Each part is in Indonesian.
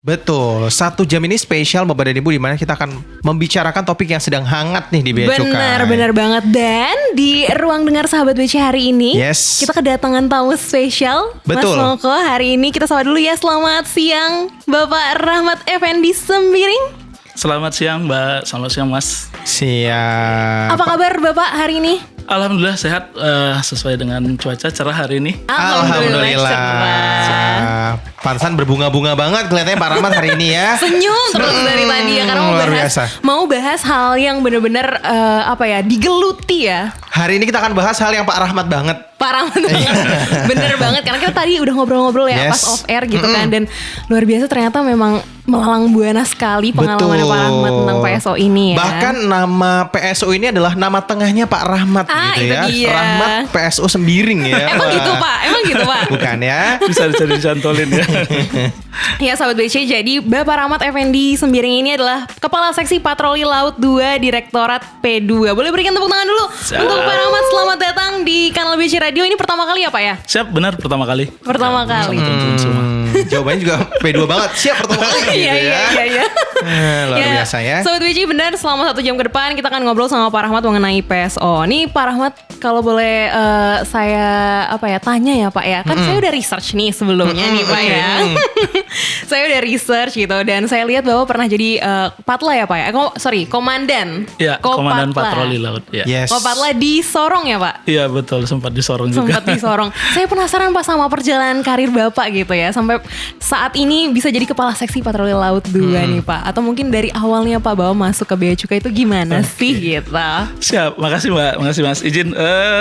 Betul, 1 jam ini spesial Bapak dan Ibu, di mana kita akan membicarakan topik yang sedang hangat nih di Bea Cukai. Benar banget. Dan di ruang dengar Sahabat BC hari ini, Yes. kita kedatangan tamu spesial. Betul. Mas Moko, hari ini kita sapa dulu ya. Selamat siang Bapak Rahmat Effendi Sembiring. Selamat siang Mbak, selamat siang Mas. Siap. Apa kabar Bapak hari ini? Alhamdulillah sehat, sesuai dengan cuaca cerah hari ini. Alhamdulillah. cerah. Pantesan berbunga-bunga banget kelihatannya Pak Rahmat hari ini ya. Senyum terus dari tadi ya, karena Luar biasa. mau bahas hal yang benar-benar digeluti ya. Hari ini kita akan bahas hal yang Pak Rahmat banget. Pak Rahmat bener banget, karena kita tadi udah ngobrol-ngobrol ya Yes. pas off air gitu kan. Dan luar biasa ternyata memang melalang buana sekali pengalaman Pak Rahmat tentang PSO ini ya. Bahkan nama PSO ini adalah nama tengahnya Pak Rahmat gitu itu ya. dia. Rahmat PSO Sembiring ya. Emang gitu Pak? Bukan ya. Bisa dicantolin ya. Ya Sahabat BC, jadi Bapak Rahmat Effendi Sembiring ini adalah Kepala Seksi Patroli Laut 2 Direktorat P2. Boleh berikan tepuk tangan dulu untuk Pak Rahmat. Selamat datang di Kanal BC Radio. Ini pertama kali ya Pak ya? Siap, benar pertama kali. Pertama kali. Jawabannya juga P2 banget. Siap pertama kali gitu Iya. ya. Luar biasa ya. Sobat BC, benar, selama 1 jam ke depan kita akan ngobrol sama Pak Rahmat mengenai PSO. Nih Pak Rahmat, kalau boleh saya tanya ya Pak ya. Kan saya udah research nih sebelumnya nih Pak ya. Saya udah research gitu, dan saya lihat bahwa pernah jadi Patla ya Pak ya. Komandan. Ya, Komandan Patroli Laut ya. Yes. Kopatla di Sorong ya Pak. Iya betul, sempat disorong juga. Sempat di Sorong. Saya penasaran Pak sama perjalanan karir Bapak gitu ya, sampai saat ini bisa jadi Kepala Seksi Patroli Laut 2 nih Pak. Atau mungkin dari awalnya Pak Bawa masuk ke Bea Cukai itu gimana sih gitu. Siap, makasih Mbak, makasih Mas. Izin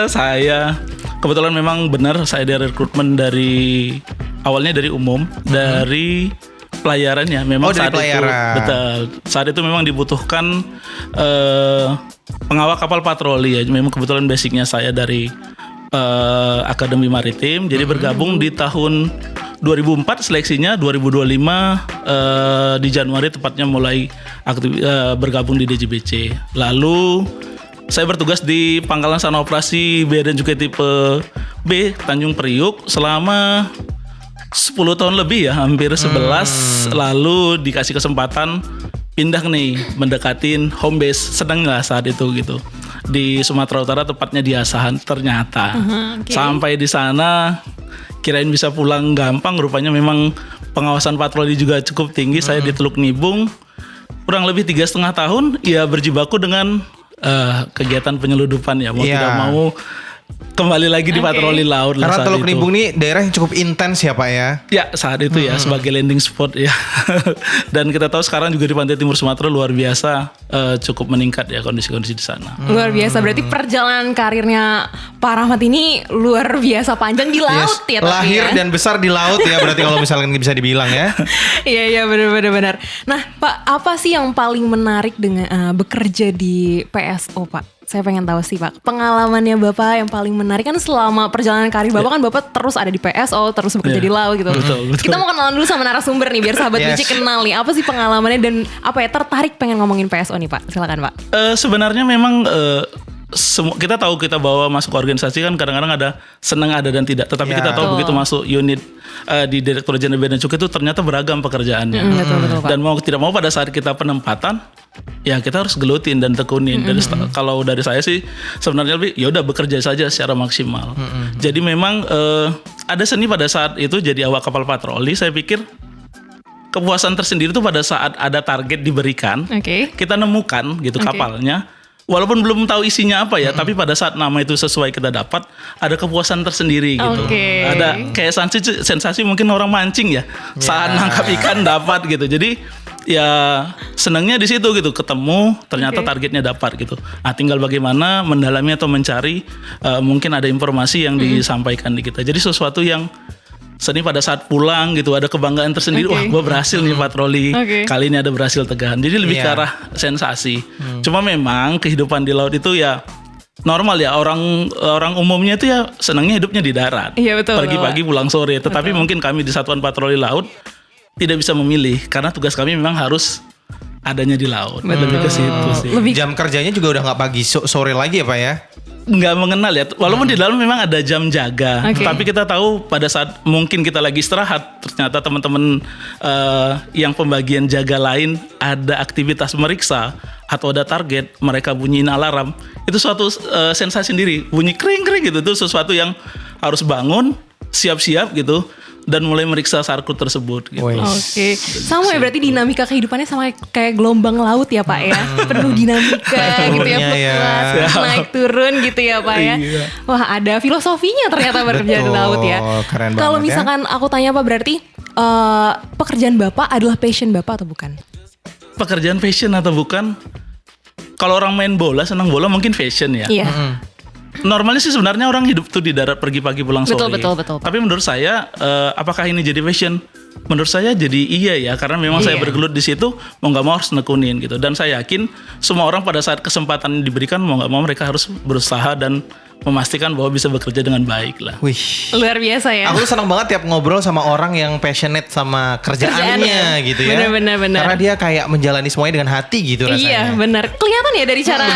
saya kebetulan memang benar saya dari rekrutmen dari awalnya dari umum, dari pelayarannya memang dari saat pelayaran. itu betul. Saat itu memang dibutuhkan pengawal kapal patroli ya. Memang kebetulan basicnya saya dari Akademi Maritim, jadi bergabung di tahun 2004 seleksinya, 2025 di Januari tepatnya mulai bergabung di DJBC. Lalu saya bertugas di Pangkalan Sana Operasi Bea dan Cukai tipe B Tanjung Priuk selama 10 tahun lebih ya, hampir 11. Lalu dikasih kesempatan pindah nih mendekatin home base, sedang lah saat itu gitu di Sumatera Utara, tepatnya di Asahan. Ternyata Okay. sampai di sana kirain bisa pulang gampang, rupanya memang pengawasan patroli juga cukup tinggi. Saya di Teluk Nibung kurang lebih 3,5 tahun ya, berjibaku dengan kegiatan penyeludupan ya, mau Iya. tidak mau kembali lagi di patroli laut lah Karena saat Teluk itu. Nibung ini daerah yang cukup intens ya Pak ya. Ya saat itu ya sebagai landing spot ya. Dan kita tahu sekarang juga di pantai timur Sumatera luar biasa cukup meningkat ya kondisi-kondisi di sana. Luar biasa, berarti perjalanan karirnya Pak Rahmat ini luar biasa panjang di laut ya. Tapi Lahir ya. dan besar di laut ya, berarti kalau misalkan bisa dibilang ya. Iya benar. Nah Pak, apa sih yang paling menarik dengan bekerja di PSO Pak? Saya pengen tahu sih Pak, pengalamannya Bapak yang paling menarik kan selama perjalanan karir Bapak kan Bapak terus ada di PSO, terus bekerja di laut gitu. Betul. Kita mau kenalan dulu sama narasumber nih biar sahabat Yes. BC kenal nih. Apa sih pengalamannya dan tertarik pengen ngomongin PSO nih Pak? Silakan Pak. Sebenarnya memang kita tahu kita bawa masuk organisasi kan kadang-kadang ada senang ada dan tidak. Tetapi Ya. kita tahu Betul. begitu masuk unit di Direktorat Jenderal Bea dan Cukai itu ternyata beragam pekerjaannya. Betul Pak. Dan mau tidak mau pada saat kita penempatan ya kita harus gelutin dan tekunin. Dan kalau dari saya sih sebenarnya lebih ya udah bekerja saja secara maksimal. Jadi memang ada seni pada saat itu jadi awak kapal patroli. Saya pikir kepuasan tersendiri itu pada saat ada target diberikan, Oke. kita nemukan gitu Oke. kapalnya. Walaupun belum tahu isinya apa ya, tapi pada saat nama itu sesuai kita dapat, ada kepuasan tersendiri gitu. Oke. Ada kayak sensasi mungkin orang mancing ya, saat nangkap ikan dapat gitu. Jadi ya senangnya di situ gitu, ketemu ternyata Oke. targetnya dapat gitu. Nah, tinggal bagaimana mendalami atau mencari mungkin ada informasi yang disampaikan di kita. Jadi sesuatu yang seni pada saat pulang gitu, ada kebanggaan tersendiri. Oke. Wah, gue berhasil nih patroli. Oke. Kali ini ada berhasil tegahan. Jadi lebih Iya. ke arah sensasi. Cuma memang kehidupan di laut itu ya normal ya, orang umumnya itu ya senangnya hidupnya di darat. Iya, betul, Pergi pagi pulang sore. Tetapi mungkin kami di Satuan Patroli Laut tidak bisa memilih karena tugas kami memang harus adanya di laut. Lebih ke situ sih. Lebih Jam kerjanya juga udah nggak pagi sore lagi ya Pak ya. nggak mengenal ya, walaupun di dalam memang ada jam jaga, Oke. tapi kita tahu pada saat mungkin kita lagi istirahat, ternyata teman-teman yang pembagian jaga lain ada aktivitas meriksa atau ada target, mereka bunyiin alarm, itu suatu sensasi sendiri, bunyi kering-kering gitu, itu sesuatu yang harus bangun, siap-siap gitu, dan mulai meriksa sarkut tersebut gitu. Wih. Oke, sama ya berarti dinamika kehidupannya sama kayak gelombang laut ya Pak ya, penuh dinamika gitu ya, turunnya ya. fluktuasi, naik turun gitu ya Pak ya. Iya. Wah ada filosofinya ternyata bekerja di Betul, laut ya. keren Kalau banget ya. misalkan aku tanya Pak, berarti pekerjaan Bapak adalah passion Bapak atau bukan? Pekerjaan fashion atau bukan? Kalau orang main bola, senang bola mungkin fashion ya. Iya. Normalnya sih sebenarnya orang hidup tuh di darat pergi pagi pulang sore. Betul. Tapi menurut saya apakah ini jadi fashion? Menurut saya jadi iya ya, karena memang saya Iya. bergelut di situ mau nggak mau harus nekunin gitu. Dan saya yakin semua orang pada saat kesempatan diberikan mau nggak mau mereka harus berusaha dan memastikan bahwa bisa bekerja dengan baik lah. Wih. Luar biasa ya. Aku tuh senang banget tiap ngobrol sama orang yang passionate sama kerjaannya Kerjaannya. gitu ya. Benar. Karena dia kayak menjalani semuanya dengan hati gitu rasanya. Iya benar, kelihatan ya dari cara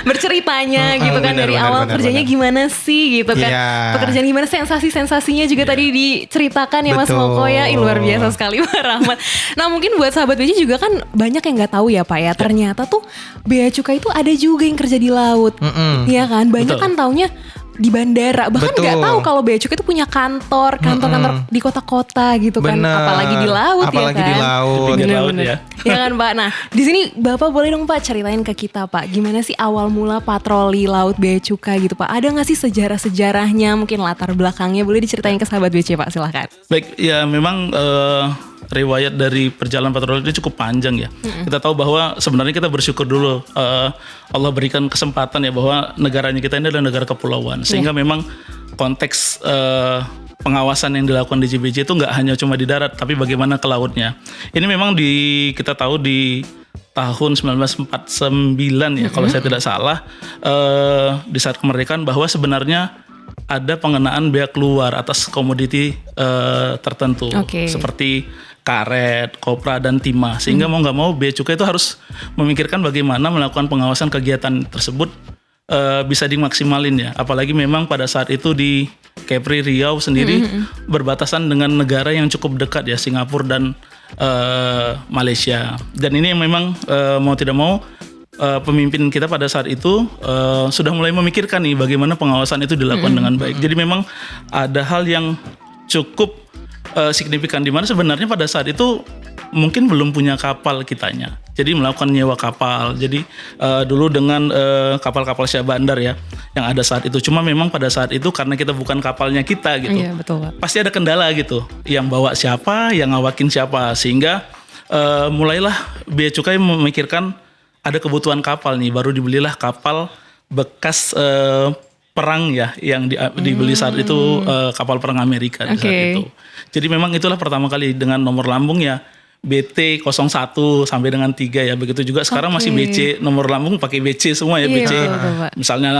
berceritanya gitu kan, dari awal kerjanya gimana sih gitu kan, Iya. pekerjaan gimana, sensasinya juga tadi diceritakan ya Mas Betul. Moko ya. Ih, luar biasa sekali Pak Rahmat. Nah mungkin buat sahabat BC juga kan banyak yang nggak tahu ya Pak ya, ternyata tuh Bea Cukai itu ada juga yang kerja di laut, iya kan, banyak Betul. kan taunya di bandara, bahkan nggak Betul. tahu kalau Bea Cukai itu punya kantor di kota-kota gitu kan, Bener. apalagi di laut Apalagi ya kan. di laut. Di pinggir laut Bener-bener. ya. Ya kan Pak. Nah di sini Bapak boleh dong Pak ceritain ke kita Pak, gimana sih awal mula patroli laut Bea Cukai gitu Pak? Ada nggak sih sejarah-sejarahnya, mungkin latar belakangnya, boleh diceritain ke sahabat BC Pak, silahkan. Baik, ya memang riwayat dari perjalanan patroli ini cukup panjang ya. Kita tahu bahwa sebenarnya kita bersyukur dulu Allah berikan kesempatan ya bahwa negaranya kita ini adalah negara kepulauan, sehingga memang konteks pengawasan yang dilakukan di JBJ itu nggak hanya cuma di darat, tapi bagaimana ke lautnya. Ini memang kita tahu di tahun 1949 ya kalau saya tidak salah, di saat kemerdekaan bahwa sebenarnya ada pengenaan bea keluar atas komoditi tertentu Oke. seperti karet, kopra, dan timah, sehingga mau nggak mau Bea Cukai itu harus memikirkan bagaimana melakukan pengawasan kegiatan tersebut bisa dimaksimalin ya, apalagi memang pada saat itu di Kepri Riau sendiri berbatasan dengan negara yang cukup dekat ya, Singapura dan Malaysia, dan ini yang memang mau tidak mau pemimpin kita pada saat itu sudah mulai memikirkan nih bagaimana pengawasan itu dilakukan dengan baik. Jadi memang ada hal yang cukup signifikan di mana sebenarnya pada saat itu mungkin belum punya kapal kitanya. Jadi melakukan nyewa kapal. Jadi dulu dengan kapal-kapal Syah Bandar ya yang ada saat itu. Cuma memang pada saat itu karena kita bukan kapalnya kita gitu. Iya betul Pak. Pasti ada kendala gitu. Yang bawa siapa, yang ngawakin siapa, sehingga mulailah Bea Cukai memikirkan ada kebutuhan kapal nih, baru dibelilah kapal bekas perang ya yang dibeli saat itu, kapal perang Amerika di saat Oke. itu. Jadi memang itulah pertama kali dengan nomor lambung ya BT 01 sampai dengan 3 ya. Begitu juga sekarang masih BC, nomor lambung pakai BC semua ya, Iya, BC. betul, Pak. Misalnya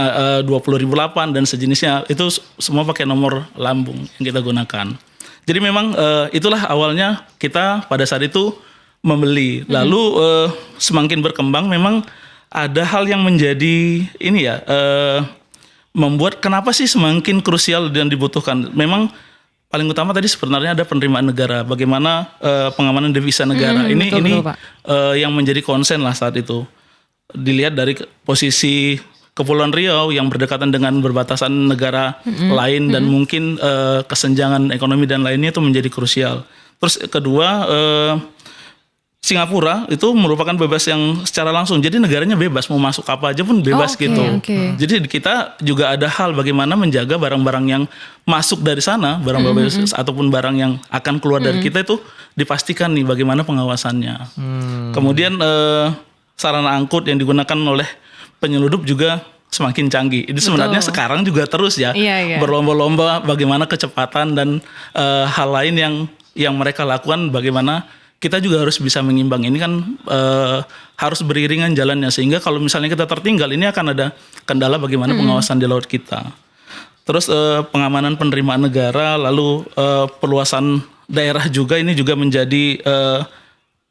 20.008 dan sejenisnya itu semua pakai nomor lambung yang kita gunakan. Jadi memang itulah awalnya kita pada saat itu membeli. Lalu semakin berkembang memang ada hal yang menjadi ini ya, membuat kenapa sih semakin krusial dan dibutuhkan. Memang paling utama tadi sebenarnya ada penerimaan negara, bagaimana pengamanan devisa negara. Ini Pak. yang menjadi konsen lah saat itu. Dilihat dari posisi Kepulauan Riau yang berdekatan dengan berbatasan negara lain dan mungkin kesenjangan ekonomi dan lainnya itu menjadi krusial. Terus kedua, Singapura itu merupakan bebas yang secara langsung. Jadi negaranya bebas, mau masuk apa aja pun bebas Oke, gitu. oke. Jadi kita juga ada hal bagaimana menjaga barang-barang yang masuk dari sana, barang-barang ataupun barang yang akan keluar dari kita itu dipastikan nih bagaimana pengawasannya. Kemudian sarana angkut yang digunakan oleh penyeludup juga semakin canggih. Ini sebenarnya sekarang juga terus ya, Iya. berlomba-lomba bagaimana kecepatan dan hal lain yang mereka lakukan, bagaimana kita juga harus bisa mengimbang. Ini kan harus beriringan jalannya, sehingga kalau misalnya kita tertinggal ini akan ada kendala bagaimana pengawasan di laut kita. Terus pengamanan penerimaan negara, lalu perluasan daerah juga ini juga menjadi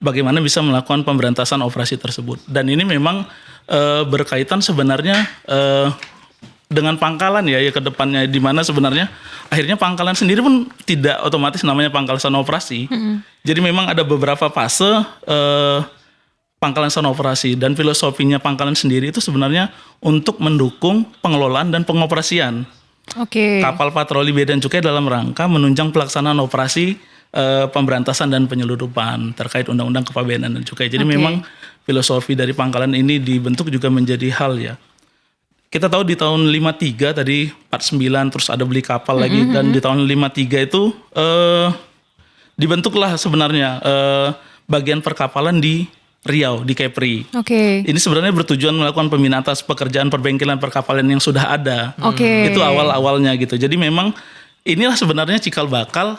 bagaimana bisa melakukan pemberantasan operasi tersebut. Dan ini memang berkaitan sebenarnya dengan pangkalan ya ke depannya, di mana sebenarnya akhirnya pangkalan sendiri pun tidak otomatis namanya pangkalan sarana operasi. Jadi memang ada beberapa fase pangkalan sarana operasi, dan filosofinya pangkalan sendiri itu sebenarnya untuk mendukung pengelolaan dan pengoperasian Oke. kapal patroli bea dan cukai dalam rangka menunjang pelaksanaan operasi pemberantasan dan penyeludupan terkait undang-undang kepabeanan dan cukai. Jadi Oke. memang filosofi dari pangkalan ini dibentuk juga menjadi hal ya. Kita tahu di tahun 53 tadi 49 terus ada beli kapal lagi, dan di tahun 53 itu dibentuklah sebenarnya bagian perkapalan di Riau, di Kepri. Oke. Ini sebenarnya bertujuan melakukan pembinaan atas pekerjaan perbengkelan perkapalan yang sudah ada. Oke. Itu awal-awalnya gitu. Jadi memang inilah sebenarnya cikal bakal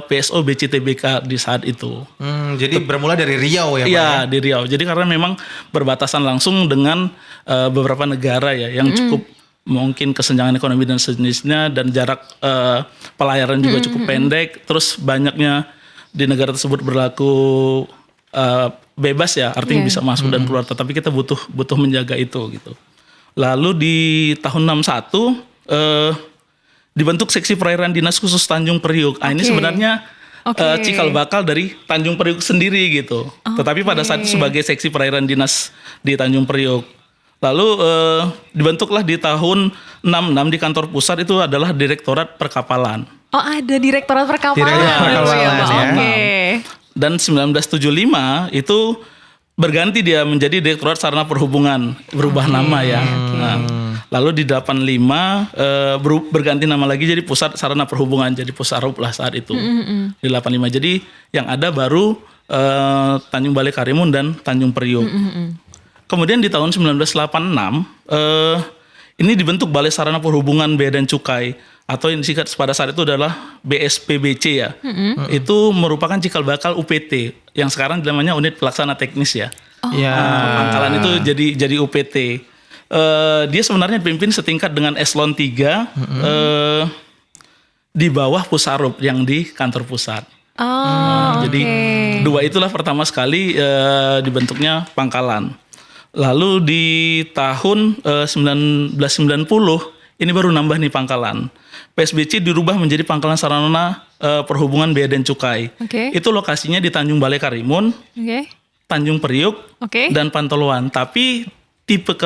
PSO BCTBK di saat itu. Jadi bermula dari Riau ya Pak? Iya, di Riau. Jadi karena memang berbatasan langsung dengan beberapa negara ya yang cukup mungkin kesenjangan ekonomi dan sejenisnya, dan jarak pelayaran juga cukup pendek. Terus banyaknya di negara tersebut berlaku bebas ya, artinya bisa masuk dan keluar. Tetapi kita butuh menjaga itu gitu. Lalu di tahun 61 dibentuk seksi perairan dinas khusus Tanjung Priuk. Ini Oke. sebenarnya Oke. cikal bakal dari Tanjung Priuk sendiri gitu. Tetapi pada saat itu sebagai seksi perairan dinas di Tanjung Priuk. Lalu dibentuklah di tahun 66 di kantor pusat itu adalah Direktorat Perkapalan. Oh, ada Direktorat Perkapalan. Direktorat Perkapalan, ya, Pak. ya. Oke. Dan 1975 itu berganti dia menjadi Direktorat Sarana Perhubungan, berubah nama ya. Nah, lalu di 85 berganti nama lagi jadi Pusat Sarana Perhubungan, jadi Pusarup lah saat itu. Di 85. Jadi yang ada baru Tanjung Balai Karimun dan Tanjung Priuk. Kemudian di tahun 1986 ini dibentuk Balai Sarana Perhubungan Bea dan Cukai, atau yang disingkat pada saat itu adalah BSPBC ya. Itu merupakan cikal bakal UPT yang sekarang namanya Unit Pelaksana Teknis ya. Iya. Pangkalan itu jadi UPT. Dia sebenarnya dipimpin setingkat dengan Eselon 3 di bawah Pusarup yang di kantor pusat. Jadi dua itulah pertama sekali dibentuknya pangkalan. Lalu di tahun 1990 ini baru nambah nih pangkalan. PSBC dirubah menjadi Pangkalan Sarana Perhubungan Bea dan Cukai. Oke. Itu lokasinya di Tanjung Balai Karimun, Oke. Tanjung Priuk, Oke. dan Pantoloan. Tapi tipe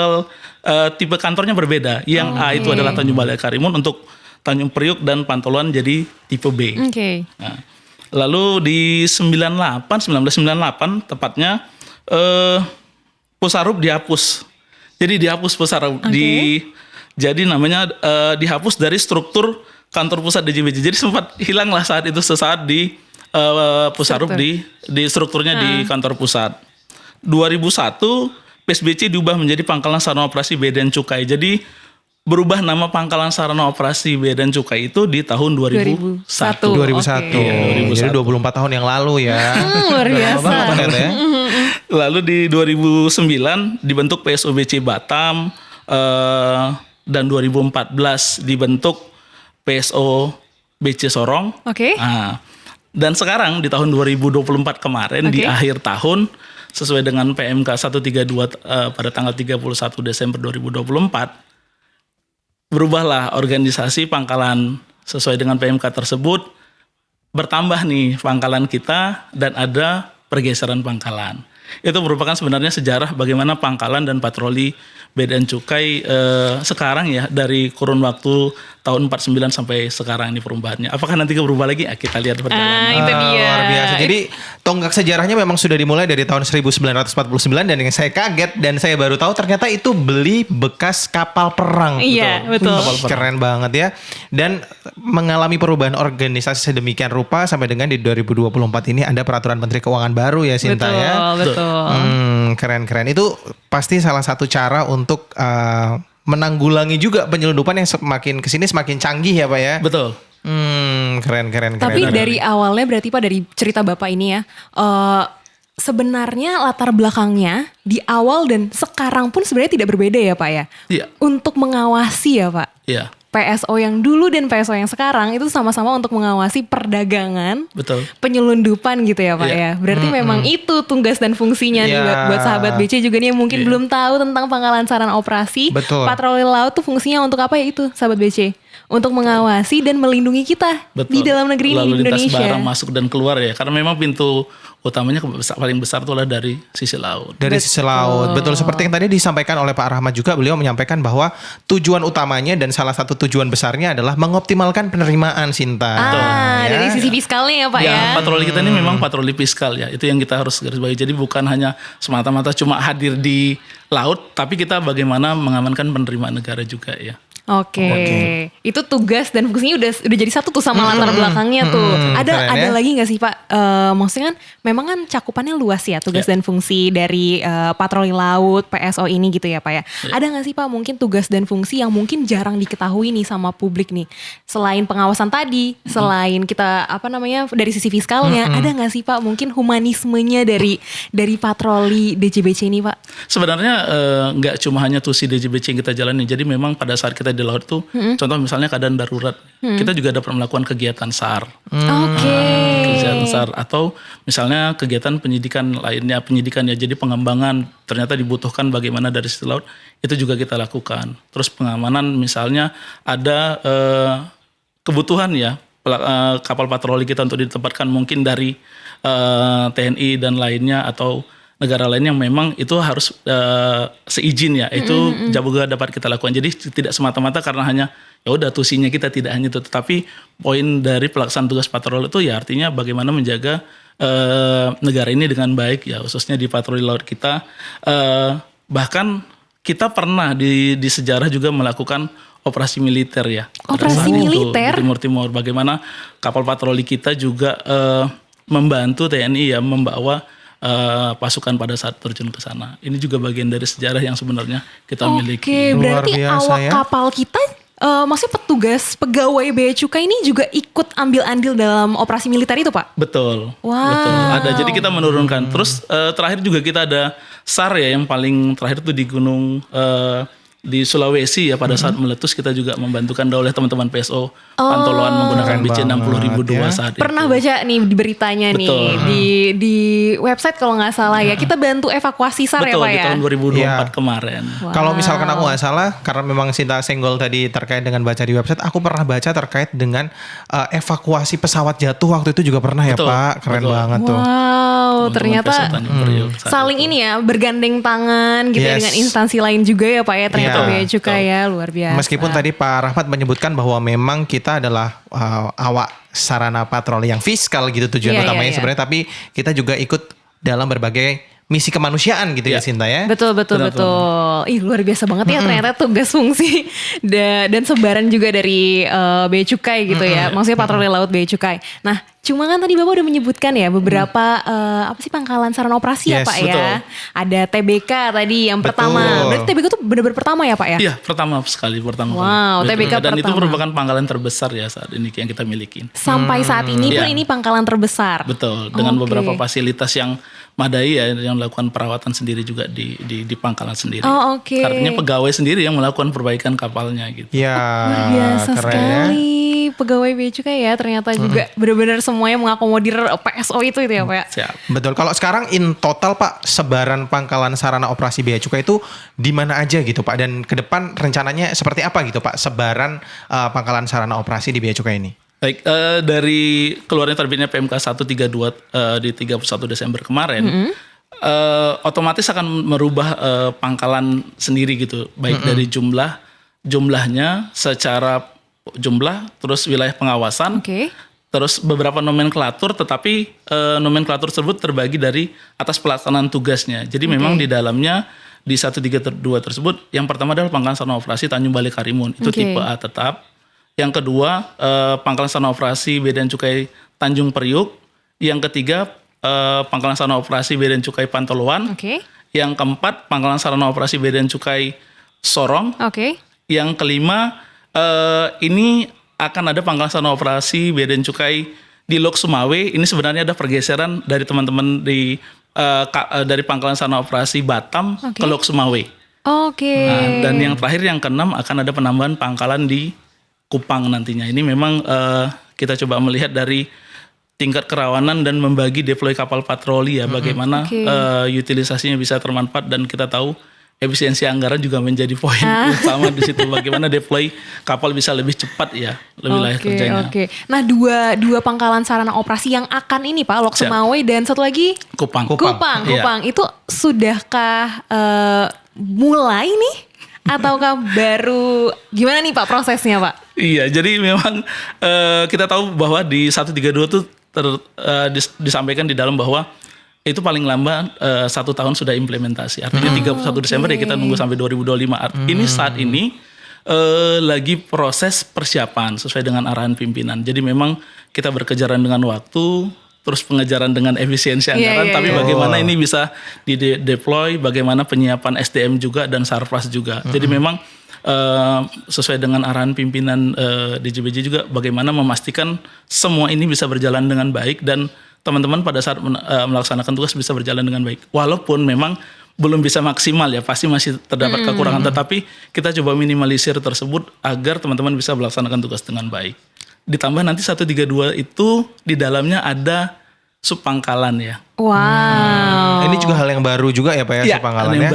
kantornya berbeda. Yang A itu adalah Tanjung Balai Karimun, untuk Tanjung Priuk dan Pantoloan jadi tipe B. Oke. Nah, lalu di 1998 tepatnya Pusarup dihapus. Jadi dihapus Pusarup jadi namanya dihapus dari struktur kantor pusat DJBJ. Jadi sempat hilang lah saat itu sesaat di Pusarup di strukturnya di kantor pusat. 2001 PSBC diubah menjadi Pangkalan Sarana Operasi Bea dan Cukai. Jadi berubah nama Pangkalan Sarana Operasi Bea dan Cukai itu di tahun 2001. 2001. Iya, 2001. Jadi 24 tahun yang lalu ya. Luar biasa. Lama banget ternyata ya. Lalu di 2009 dibentuk PSOBC Batam, dan 2014 dibentuk PSO BC Sorong. Oke. Nah, dan sekarang di tahun 2024 kemarin di akhir tahun sesuai dengan PMK 132 pada tanggal 31 Desember 2024 berubahlah organisasi pangkalan sesuai dengan PMK tersebut, bertambah nih pangkalan kita dan ada pergeseran pangkalan. Itu merupakan sebenarnya sejarah bagaimana pangkalan dan patroli Bea dan Cukai sekarang ya, dari kurun waktu tahun 49 sampai sekarang ini perubahannya. Apakah nanti berubah lagi? Kita lihat perjalanan. Itu dia. Luar biasa. Jadi tonggak sejarahnya memang sudah dimulai dari tahun 1949, dan yang saya kaget dan saya baru tahu ternyata itu beli bekas kapal perang. Iya, betul. Keren banget ya. Dan mengalami perubahan organisasi sedemikian rupa sampai dengan di 2024 ini ada peraturan Menteri Keuangan baru ya, Sinta ya. Betul. Keren-keren. Itu pasti salah satu cara untuk menanggulangi juga penyelundupan yang semakin kesini semakin canggih ya Pak ya. Betul. Keren. Tapi dari awalnya berarti Pak, dari cerita Bapak ini ya, sebenarnya latar belakangnya di awal dan sekarang pun sebenarnya tidak berbeda ya Pak ya? Iya. Untuk mengawasi ya Pak? Iya. PSO yang dulu dan PSO yang sekarang itu sama-sama untuk mengawasi perdagangan, Betul. penyelundupan gitu ya Pak Iya. ya. Berarti memang itu tugas dan fungsinya nih Iya. buat sahabat BC juga nih yang mungkin Iya. belum tahu tentang pangkalan sarana operasi. Betul. Patroli laut tuh fungsinya untuk apa ya itu sahabat BC? Untuk mengawasi dan melindungi kita di dalam negeri ini, Lalu di lintas Indonesia. barang masuk dan keluar ya. Karena memang pintu utamanya paling besar itu adalah dari sisi laut. Dari sisi laut. Betul, seperti yang tadi disampaikan oleh Pak Rahmat juga, beliau menyampaikan bahwa tujuan utamanya dan salah satu tujuan besarnya adalah mengoptimalkan penerimaan, Sinta. Ya. Dari sisi fiskalnya ya Pak ya. Patroli kita ini memang patroli fiskal ya. Itu yang kita harus garis bawahi. Jadi bukan hanya semata-mata cuma hadir di laut, tapi kita bagaimana mengamankan penerimaan negara juga ya. Oke. Itu tugas dan fungsinya udah jadi satu tuh sama latar belakangnya tuh. keren Ada ya. lagi nggak sih Pak? Maksudnya kan memang kan cakupannya luas ya tugas dan fungsi dari patroli laut PSO ini gitu ya Pak ya. Ada nggak sih Pak mungkin tugas dan fungsi yang mungkin jarang diketahui nih sama publik nih? Selain pengawasan tadi, selain kita apa namanya dari sisi fiskalnya, ada nggak sih Pak mungkin humanismenya dari patroli DJBC ini Pak? Sebenarnya nggak cuma hanya tusi DJBC yang kita jalani. Jadi memang pada saat kita di laut tuh, contoh misalnya keadaan darurat, kita juga dapat melakukan kegiatan SAR. Oke. Kegiatan SAR atau misalnya kegiatan penyidikan lainnya, penyidikan ya, jadi pengembangan ternyata dibutuhkan bagaimana dari sisi laut, itu juga kita lakukan. Terus pengamanan misalnya ada kebutuhan ya, kapal patroli kita untuk ditempatkan mungkin dari TNI dan lainnya atau negara lain yang memang itu harus seizin ya, itu juga dapat kita lakukan. Jadi tidak semata-mata karena hanya ya udah tusinya kita tidak hanya itu, tetapi poin dari pelaksanaan tugas patroli itu ya artinya bagaimana menjaga negara ini dengan baik ya, khususnya di patroli laut kita. Bahkan kita pernah di sejarah juga melakukan operasi militer ya. Pada Operasi saat itu militer? di Timur Timur, bagaimana kapal patroli kita juga membantu TNI ya membawa pasukan pada saat terjun ke sana. Ini juga bagian dari sejarah yang sebenarnya kita miliki. Oke, Luar berarti biasa awak ya. kapal kita, maksudnya petugas pegawai Bea Cukai ini juga ikut ambil andil dalam operasi militer itu Pak? Betul. Wow. Betul. Ada. Jadi kita menurunkan. Terus terakhir juga kita ada SAR ya, yang paling terakhir itu di gunung di Sulawesi ya, pada saat meletus kita juga membantukan oleh teman-teman PSO Pantoloan menggunakan Keren BC 60.002 banget ya. saat itu. Pernah baca nih di beritanya nih Betul. di website kalau nggak salah ya, kita bantu evakuasi SAR Betul, ya Pak di ya? tahun 2024 Iya. kemarin. Wow. Kalau misalkan aku nggak salah, karena memang Sinta senggol tadi terkait dengan baca di website, aku pernah baca terkait dengan evakuasi pesawat jatuh waktu itu juga pernah ya Betul, Pak. Keren betul. banget tuh. Wow, Teman-teman ternyata PSO Tanjung Priok saat saling itu. ini ya, bergandeng tangan gitu ya Yes. dengan instansi lain juga ya Pak ya, ternyata Iya. Bea Cukai ya, luar biasa. Meskipun tadi Pak Rahmat menyebutkan bahwa memang kita adalah awak sarana patroli yang fiskal gitu tujuan Iya, utamanya iya, iya. sebenarnya, tapi kita juga ikut dalam berbagai misi kemanusiaan gitu ya Iya. Sinta ya. Betul. Ih, luar biasa banget ya ternyata tugas fungsi dan sebaran juga dari Bea Cukai gitu ya. Maksudnya patroli laut Bea Cukai. Nah, cuma kan tadi Bapak udah menyebutkan ya beberapa apa sih pangkalan sarana operasi ya Yes, Pak betul. ya. Ada TBK tadi yang Betul. pertama. Berarti TBK tuh benar-benar pertama ya Pak ya? Iya, pertama sekali. Wow, Betul. TBK Dan itu pertama. merupakan pangkalan terbesar ya saat ini yang kita miliki. Sampai saat ini pun Iya. ini pangkalan terbesar. Betul, dengan Oke. beberapa fasilitas yang madai ya, yang melakukan perawatan sendiri juga di pangkalan sendiri. Oh, oke. Artinya pegawai sendiri yang melakukan perbaikan kapalnya gitu. Ya, Luar biasa keren ya. sekali pegawai Bea Cukai ya, ternyata juga benar-benar semuanya mengakomodir PSO itu ya Pak ya. Siap. Betul. Kalau sekarang in total Pak, sebaran pangkalan sarana operasi Bea Cukai itu di mana aja gitu Pak? Dan ke depan rencananya seperti apa gitu Pak? Sebaran pangkalan sarana operasi di Bea Cukai ini? Baik, dari keluarnya terbitnya PMK 132 di 31 Desember kemarin, otomatis akan merubah pangkalan sendiri gitu, baik dari jumlahnya secara jumlah, terus wilayah pengawasan, Oke. terus beberapa nomenklatur, tetapi nomenklatur tersebut terbagi dari atas pelaksanaan tugasnya. Jadi memang di dalamnya di 132 tersebut, yang pertama adalah pangkalan sarana operasi Tanjung Balai Karimun, itu Oke. tipe A tetap. Yang kedua, pangkalan sarana operasi Bea dan Cukai Tanjung Priuk. Yang ketiga, pangkalan sarana operasi Bea dan Cukai Pantoloan. Oke. Yang keempat, pangkalan sarana operasi Bea dan Cukai Sorong. Oke. Yang kelima, ini akan ada pangkalan sarana operasi Bea dan Cukai di Lok Sumawe. Ini sebenarnya ada pergeseran dari teman-teman dari pangkalan sarana operasi Batam Oke. ke Lok Sumawe. Oke. Nah, dan yang terakhir yang keenam akan ada penambahan pangkalan di Kupang nantinya. Ini memang kita coba melihat dari tingkat kerawanan dan membagi deploy kapal patroli ya, bagaimana utilisasinya bisa termanfaat, dan kita tahu efisiensi anggaran juga menjadi poin utama di situ. Bagaimana deploy kapal bisa lebih cepat ya, lebih layak kerjanya. Nah, dua pangkalan sarana operasi yang akan ini Pak, Lok Sumawe dan satu lagi Kupang. Kupang. Itu sudahkah mulai nih? Ataukah baru gimana nih Pak prosesnya Pak? Iya, jadi memang kita tahu bahwa di 132 tuh disampaikan di dalam bahwa itu paling lambat 1 tahun sudah implementasi. Artinya 31 Desember ya, kita nunggu sampai 2025. Ini saat ini lagi proses persiapan sesuai dengan arahan pimpinan. Jadi memang kita berkejaran dengan waktu, terus pengejaran dengan efisiensi anggaran, tapi bagaimana ini bisa di-deploy, bagaimana penyiapan SDM juga dan Sarpras juga. Jadi memang sesuai dengan arahan pimpinan DJBJ juga bagaimana memastikan semua ini bisa berjalan dengan baik dan teman-teman pada saat melaksanakan tugas bisa berjalan dengan baik. Walaupun memang belum bisa maksimal ya, pasti masih terdapat kekurangan, tetapi kita coba minimalisir tersebut agar teman-teman bisa melaksanakan tugas dengan baik. Ditambah nanti 132 itu di dalamnya ada subpangkalan ya. Wow. Ini juga hal yang baru juga ya Pak ya, subpangkalannya?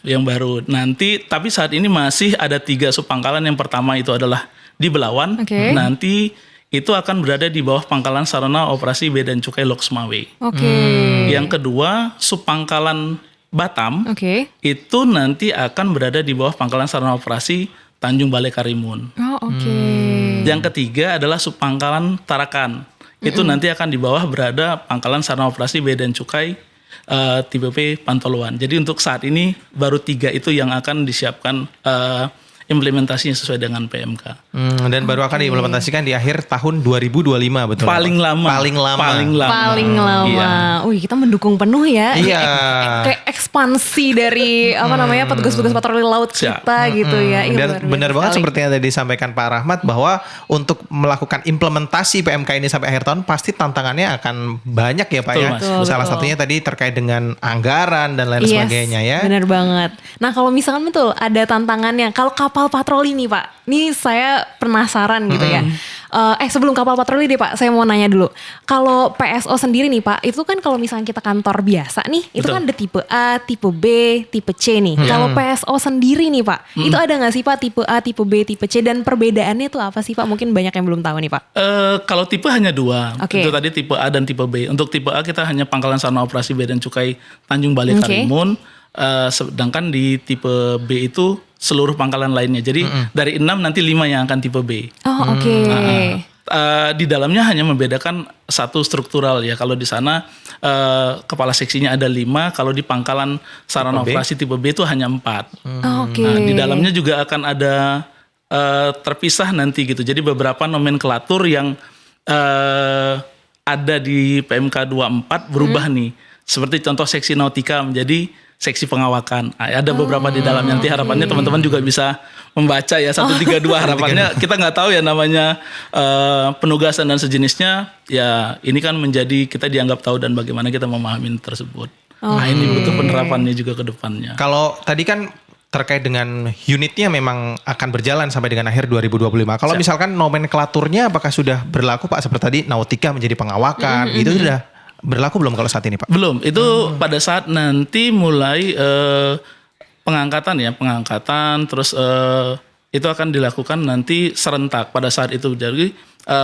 Yang baru. Nanti, tapi saat ini masih ada 3 subpangkalan. Yang pertama itu adalah di Belawan. Nanti itu akan berada di bawah pangkalan sarana operasi Bea dan Cukai Lok Sumawe. Yang kedua, subpangkalan Batam. Itu nanti akan berada di bawah pangkalan sarana operasi Tanjung Balai Karimun. Yang ketiga adalah subpangkalan Tarakan. Itu nanti akan di bawah berada pangkalan sarana operasi Bea dan Cukai tipe P Pantoluan. Jadi untuk saat ini baru 3 itu yang akan disiapkan implementasinya sesuai dengan PMK. Dan baru akan diimplementasikan di akhir tahun 2025 betul? Paling lama. Iya. Wih, kita mendukung penuh ya. Iya. Kayak ekspansi dari petugas-petugas patroli laut kita gitu ya. Dan benar banget seperti yang tadi disampaikan Pak Rahmat bahwa untuk melakukan implementasi PMK ini sampai akhir tahun pasti tantangannya akan banyak ya Pak ya. Salah satunya tadi terkait dengan anggaran dan lain sebagainya ya. Benar banget. Nah, kalau misalkan betul ada tantangannya, kalau kapal patroli nih Pak, nih saya penasaran gitu ya. Sebelum kapal patroli deh Pak, saya mau nanya dulu. Kalau PSO sendiri nih Pak, itu kan kalau misalnya kita kantor biasa nih, itu kan ada tipe A, tipe B, tipe C nih. Kalau PSO sendiri nih Pak, itu ada nggak sih Pak tipe A, tipe B, tipe C, dan perbedaannya itu apa sih Pak? Mungkin banyak yang belum tahu nih Pak. Kalau tipe hanya 2, itu tadi tipe A dan tipe B. Untuk tipe A kita hanya pangkalan sarana operasi Bea dan Cukai Tanjung Balai Karimun. Sedangkan di tipe B itu seluruh pangkalan lainnya. Jadi dari 6 nanti 5 yang akan tipe B. Di dalamnya hanya membedakan satu struktural ya. Kalau di sana kepala seksinya ada 5, kalau di pangkalan sarana operasi tipe B itu hanya 4. Nah, di dalamnya juga akan ada terpisah nanti gitu. Jadi beberapa nomenklatur yang ada di PMK 24 berubah nih. Seperti contoh seksi nautika menjadi seksi pengawakan. Ada beberapa di dalamnya, nanti harapannya teman-teman juga bisa membaca ya 132. Harapannya kita nggak tahu ya namanya penugasan dan sejenisnya. Ya ini kan menjadi kita dianggap tahu dan bagaimana kita memahami tersebut. Nah ini butuh penerapannya juga ke depannya. Kalau tadi kan terkait dengan unitnya memang akan berjalan sampai dengan akhir 2025. Kalau misalkan nomenklaturnya apakah sudah berlaku Pak? Seperti tadi nautika menjadi pengawakan, itu sudah berlaku belum kalau saat ini Pak? Belum, itu pada saat nanti mulai pengangkatan terus itu akan dilakukan nanti serentak pada saat itu jadi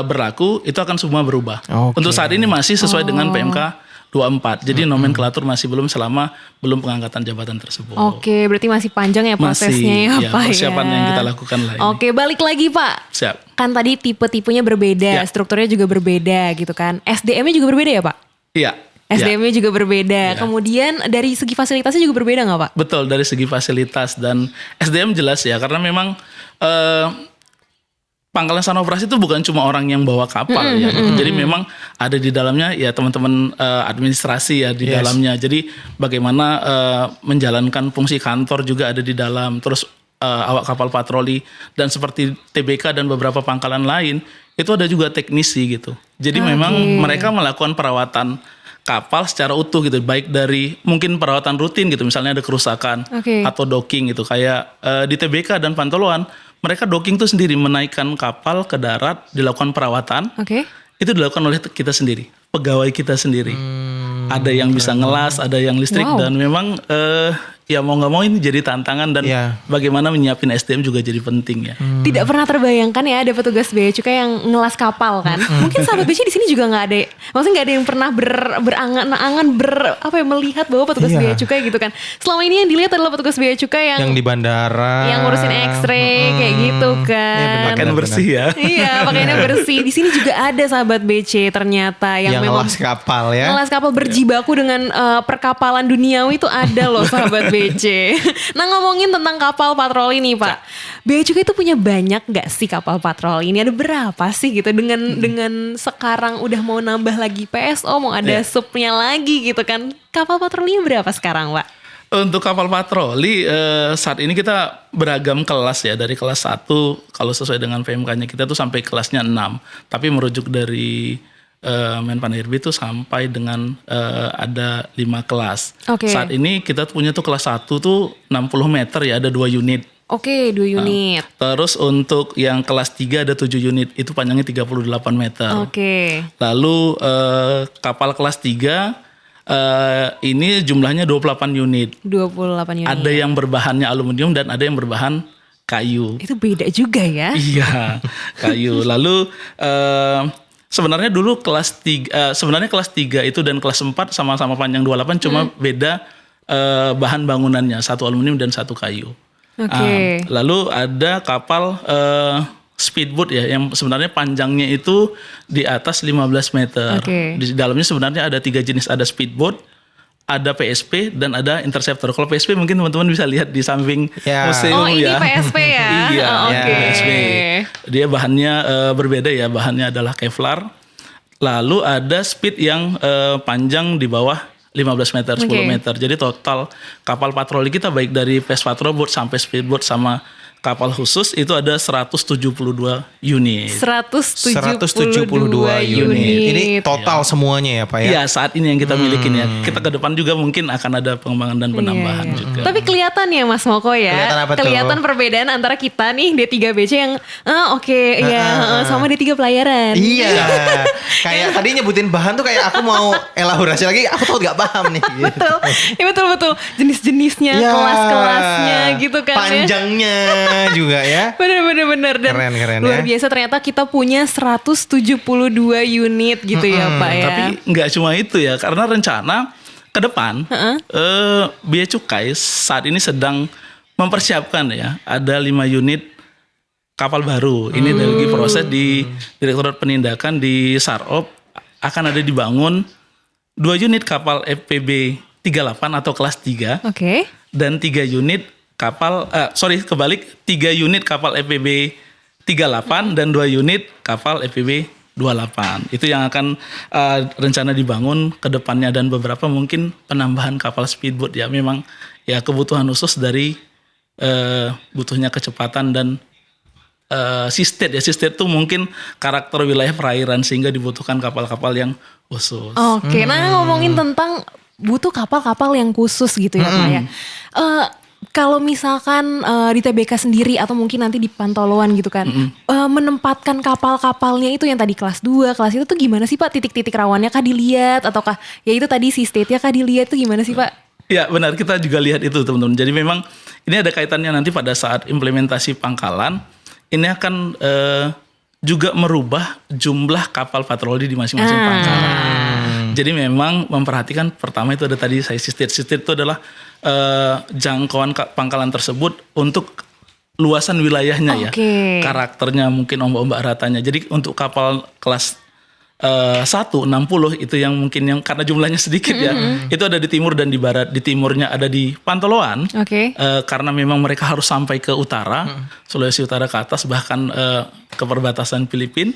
berlaku itu akan semua berubah. Untuk saat ini masih sesuai dengan PMK 24. Jadi nomenklatur masih belum selama belum pengangkatan jabatan tersebut. Oke, berarti masih panjang ya prosesnya ya Pak ya. Persiapan yang kita lakukan lah ini. Oke, balik lagi Pak. Siap. Kan tadi tipe-tipenya berbeda, strukturnya juga berbeda gitu kan. SDM-nya juga berbeda ya Pak? Iya. SDM-nya juga berbeda. Kemudian dari segi fasilitasnya juga berbeda nggak Pak? Betul, dari segi fasilitas dan SDM jelas ya. Karena memang pangkalan sarana operasi itu bukan cuma orang yang bawa kapal ya. Jadi memang ada di dalamnya ya teman-teman administrasi ya di dalamnya. Jadi bagaimana menjalankan fungsi kantor juga ada di dalam. Terus awak kapal patroli dan seperti TBK dan beberapa pangkalan lain itu ada juga teknisi gitu. Jadi memang mereka melakukan perawatan kapal secara utuh gitu, baik dari mungkin perawatan rutin gitu, misalnya ada kerusakan atau docking gitu, kayak di TBK dan Pantoluan mereka docking tuh sendiri, menaikkan kapal ke darat, dilakukan perawatan. Oke. Itu dilakukan oleh kita sendiri, pegawai kita sendiri. Ada yang bisa ngelas, ada yang listrik, dan memang ya mau nggak mau ini jadi tantangan, dan bagaimana menyiapin SDM juga jadi penting ya. Tidak pernah terbayangkan ya ada petugas bea cukai yang ngelas kapal kan. Mungkin sahabat BC di sini juga nggak ada, maksudnya nggak ada yang pernah berangan-angan melihat bahwa petugas bea cukai gitu kan. Selama ini yang dilihat adalah petugas bea cukai yang di bandara, yang ngurusin X-ray kayak gitu kan. Pakaian bersih ya. Iya, pakaiannya bersih. Di sini juga ada sahabat BC ternyata yang memang ngelas kapal ya. Ngelas kapal berjibaku dengan perkapalan duniawi itu ada loh sahabat BC. Nah, ngomongin tentang kapal patroli nih Pak, bea cukai itu punya banyak gak sih kapal patroli ini? Ada berapa sih gitu dengan sekarang udah mau nambah lagi PSO, mau ada subnya lagi gitu kan? Kapal patrolinya berapa sekarang Pak? Untuk kapal patroli saat ini kita beragam kelas ya, dari kelas 1 kalau sesuai dengan PMK-nya kita tuh sampai kelasnya 6. Tapi merujuk dari Menpan RB itu sampai dengan ada 5 kelas. Saat ini kita punya tuh kelas 1 tuh 60 meter ya, ada 2 unit. Oke, 2 unit. Terus untuk yang kelas 3 ada 7 unit, itu panjangnya 38 meter. Oke. Lalu kapal kelas 3 ini jumlahnya 28 unit. 28 unit. Ada yang berbahannya aluminium dan ada yang berbahan kayu. Itu beda juga ya? Iya, kayu. Lalu sebenarnya dulu kelas 3 itu dan kelas 4 sama-sama panjang 28, cuma beda bahan bangunannya, satu aluminium dan satu kayu. Lalu ada kapal speedboat ya, yang sebenarnya panjangnya itu di atas 15 meter. Di dalamnya sebenarnya ada 3 jenis, ada speedboat, ada PSP, dan ada interceptor. Kalau PSP mungkin teman-teman bisa lihat di samping museum ya. Oh, ini PSP ya? Iya, PSP. Dia bahannya berbeda ya, bahannya adalah Kevlar. Lalu ada speed yang panjang di bawah 15 meter, 10 meter. Jadi total kapal patroli kita baik dari fast patrol boat sampai speedboat sama kapal khusus itu ada 172 unit. 172 unit. Ini total semuanya ya Pak ya? Iya, saat ini yang kita milikin ya. Kita ke depan juga mungkin akan ada pengembangan dan penambahan juga. Tapi kelihatan ya Mas Moko ya. Kelihatan perbedaan antara kita nih D3BC yang sama D3 pelayaran. Iya. Kayak tadi nyebutin bahan tuh kayak aku mau elaborasi lagi, aku tuh gak paham nih. Betul. Ya betul. Jenis-jenisnya, kelas-kelasnya gitu kan. Panjangnya juga ya. Bener. Dan keren luar biasa ternyata kita punya 172 unit gitu ya Pak ya. Tapi nggak cuma itu ya, karena rencana ke depan Bea Cukai saat ini sedang mempersiapkan ya, ada 5 unit kapal baru. Ini lagi proses di Direktorat Penindakan di Sarop, akan ada dibangun 2 unit kapal FPB 38 atau kelas 3. Dan 3 unit kapal 3 unit kapal FPB 38 dan 2 unit kapal FPB 28. Itu yang akan rencana dibangun ke depannya, dan beberapa mungkin penambahan kapal speedboat ya. Memang ya kebutuhan khusus dari butuhnya kecepatan dan seastead ya. Seastead itu mungkin karakter wilayah perairan sehingga dibutuhkan kapal-kapal yang khusus. Nah ngomongin tentang butuh kapal-kapal yang khusus gitu ya Pak ya. Kalau misalkan di TBK sendiri atau mungkin nanti di Pantoloan gitu kan, menempatkan kapal-kapalnya itu yang tadi kelas 2, kelas itu tuh gimana sih Pak? Titik-titik rawannya kah dilihat, ataukah ya itu tadi si state-nya kah dilihat, itu gimana sih Pak? Ya benar, kita juga lihat itu teman-teman. Jadi memang ini ada kaitannya nanti pada saat implementasi pangkalan, ini akan juga merubah jumlah kapal patroli di masing-masing pangkalan. Jadi memang memperhatikan pertama itu ada tadi saya state itu adalah jangkauan pangkalan tersebut untuk luasan wilayahnya ya, karakternya mungkin ombak-ombak ratanya. Jadi untuk kapal kelas 160 itu yang mungkin yang karena jumlahnya sedikit ya, itu ada di timur dan di barat. Di timurnya ada di Pantoloan, karena memang mereka harus sampai ke utara, Sulawesi Utara ke atas, bahkan ke perbatasan Filipina.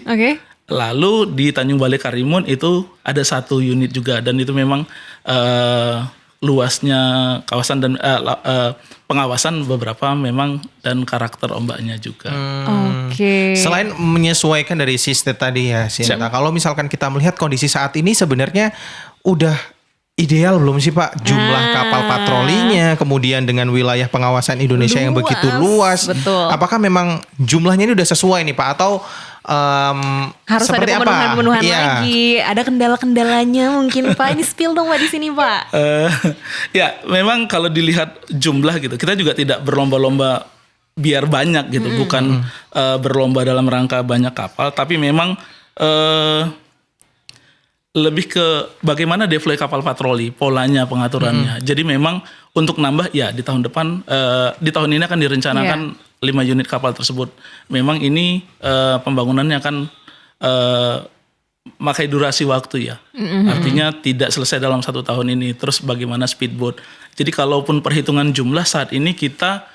Lalu di Tanjung Balai Karimun itu ada 1 unit juga, dan itu memang luasnya kawasan dan pengawasan beberapa memang, dan karakter ombaknya juga. Selain menyesuaikan dari sistem tadi ya Sinta, kalau misalkan kita melihat kondisi saat ini sebenarnya udah ideal belum sih Pak jumlah kapal patrolinya, kemudian dengan wilayah pengawasan Indonesia yang begitu luas. Betul. Apakah memang jumlahnya ini udah sesuai nih Pak atau harus ada seperti pemenuhan Iya. lagi. Ada kendala-kendalanya mungkin Pak. Ini spill dong Pak di sini Pak. Ya, memang kalau dilihat jumlah gitu, kita juga tidak berlomba-lomba biar banyak gitu, bukan berlomba dalam rangka banyak kapal, tapi memang lebih ke bagaimana deploy kapal patroli, polanya, pengaturannya. Jadi memang untuk nambah ya di tahun depan, di tahun ini akan direncanakan 5 unit kapal tersebut. Memang ini pembangunannya akan makai durasi waktu ya. Artinya tidak selesai dalam 1 tahun ini. Terus bagaimana speedboat. Jadi kalaupun perhitungan jumlah saat ini kita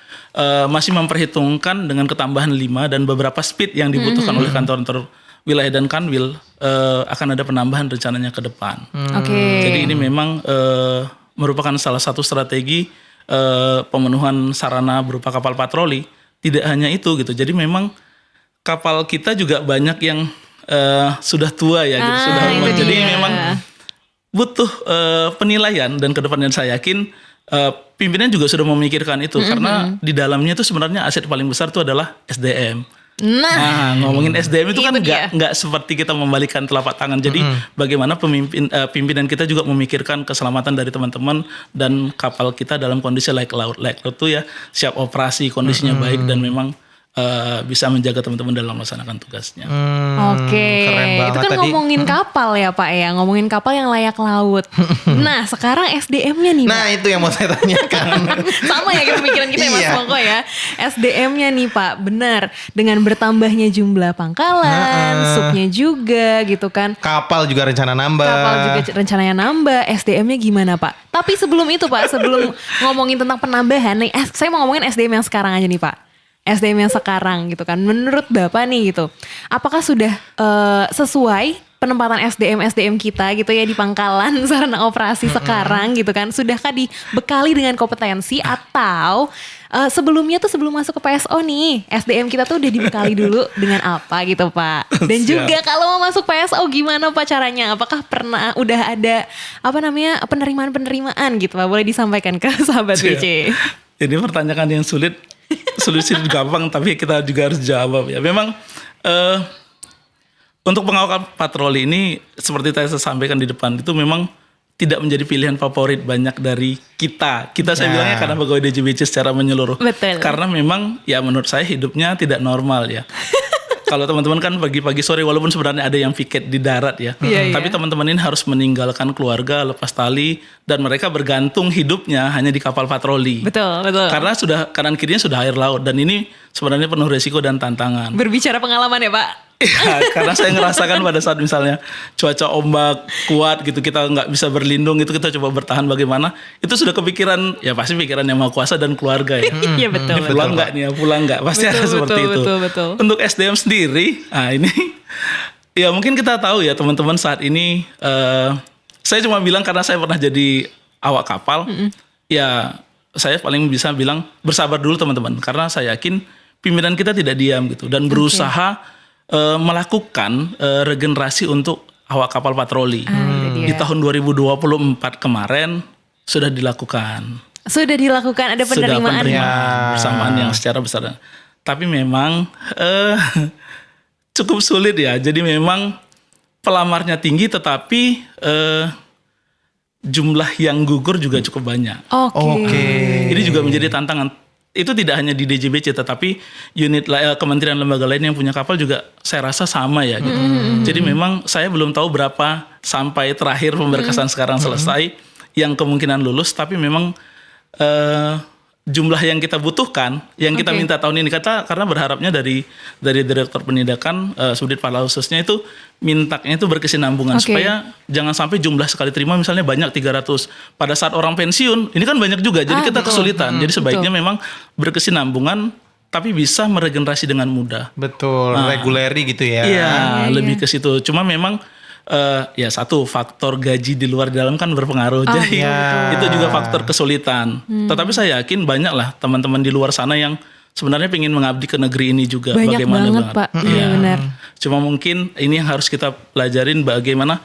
masih memperhitungkan dengan ketambahan 5 dan beberapa speed yang dibutuhkan oleh kantor-kantor wilayah dan kanwil akan ada penambahan rencananya ke depan. Oke. Jadi ini memang merupakan salah satu strategi pemenuhan sarana berupa kapal patroli. Tidak hanya itu gitu. Jadi memang kapal kita juga banyak yang sudah tua ya gitu, sudah itu umur. Jadi dia. memang butuh penilaian dan kedepannya saya yakin pimpinan juga sudah memikirkan itu karena di dalamnya itu sebenarnya aset paling besar itu adalah SDM. Nah, ngomongin SDM itu kan nggak seperti kita membalikan telapak tangan. Jadi bagaimana pimpinan kita juga memikirkan keselamatan dari teman-teman dan kapal kita dalam kondisi layak laut itu ya siap operasi, kondisinya baik dan memang bisa menjaga teman-teman dalam melaksanakan tugasnya. Oke, keren banget itu kan tadi. ngomongin kapal ya Pak ya, ngomongin kapal yang layak laut. Nah sekarang SDM-nya nih Pak. Nah itu yang mau saya tanyakan. Sama ya pemikiran kita ya Mas Iya. Moko ya. SDM-nya nih Pak, benar. Dengan bertambahnya jumlah pangkalan, supnya juga gitu kan. Kapal juga rencana nambah. Kapal juga rencananya nambah, SDM-nya gimana Pak? Tapi sebelum itu Pak, sebelum ngomongin tentang penambahan, nih, saya mau ngomongin SDM yang sekarang aja nih Pak. SDM yang sekarang gitu kan, menurut Bapak nih gitu, apakah sudah sesuai penempatan SDM kita gitu ya di pangkalan sarana operasi sekarang gitu kan, sudahkah dibekali dengan kompetensi atau sebelumnya tuh sebelum masuk ke PSO nih SDM kita tuh udah dibekali dulu dengan apa gitu Pak? Dan juga kalau mau masuk PSO gimana Pak caranya? Apakah pernah udah ada penerimaan gitu Pak? Boleh disampaikan ke sahabat WC. Ini pertanyaan yang sulit gampang tapi kita juga harus jawab ya. Memang untuk pengawal patroli ini seperti saya sampaikan di depan itu memang tidak menjadi pilihan favorit banyak dari kita. Saya bilangnya karena pegawai DJBC secara menyeluruh. Betul. Karena memang ya menurut saya hidupnya tidak normal ya. Kalau teman-teman kan pagi-pagi sore walaupun sebenarnya ada yang piket di darat ya. Tapi teman-teman ini harus meninggalkan keluarga, lepas tali dan mereka bergantung hidupnya hanya di kapal patroli. Betul. Karena sudah kanan kirinya sudah air laut dan ini sebenarnya penuh resiko dan tantangan. Berbicara pengalaman ya Pak? Ya, karena saya ngerasakan pada saat misalnya cuaca ombak kuat gitu kita nggak bisa berlindung itu kita coba bertahan bagaimana itu sudah kepikiran ya pasti pikiran yang Maha Kuasa dan keluarga ya. Iya betul. Ini pulang nggak nih ya pulang nggak pasti ada seperti itu. Betul. Untuk SDM sendiri, nah ini ya mungkin kita tahu ya teman-teman saat ini saya cuma bilang karena saya pernah jadi awak kapal ya saya paling bisa bilang bersabar dulu teman-teman karena saya yakin pimpinan kita tidak diam gitu dan berusaha melakukan regenerasi untuk awak kapal patroli. Di tahun 2024 kemarin sudah dilakukan. Sudah dilakukan ada penerimaan. Bersamaan yang secara besar. Tapi memang cukup sulit ya. Jadi memang pelamarnya tinggi tetapi jumlah yang gugur juga cukup banyak. Oke. Ini juga menjadi tantangan. Itu tidak hanya di DJBC tetapi unit kementerian lembaga lain yang punya kapal juga saya rasa sama ya gitu. Jadi memang saya belum tahu berapa sampai terakhir pemberkasan sekarang selesai yang kemungkinan lulus tapi memang jumlah yang kita butuhkan, yang kita minta tahun ini karena berharapnya dari Direktur Penindakan Subdit Pala khususnya itu mintanya itu berkesinambungan supaya jangan sampai jumlah sekali terima misalnya banyak 300 pada saat orang pensiun ini kan banyak juga jadi kita kesulitan. Jadi sebaiknya memang berkesinambungan tapi bisa meregenerasi dengan mudah. Betul, reguleri gitu ya. Iya, lebih ke situ. Cuma memang ya satu faktor gaji di luar di dalam kan berpengaruh. Jadi itu juga faktor kesulitan. Tetapi saya yakin banyak lah teman-teman di luar sana yang sebenarnya ingin mengabdi ke negeri ini juga. Banyak bagaimana banget Pak. Iya benar. Cuma mungkin ini yang harus kita pelajarin bagaimana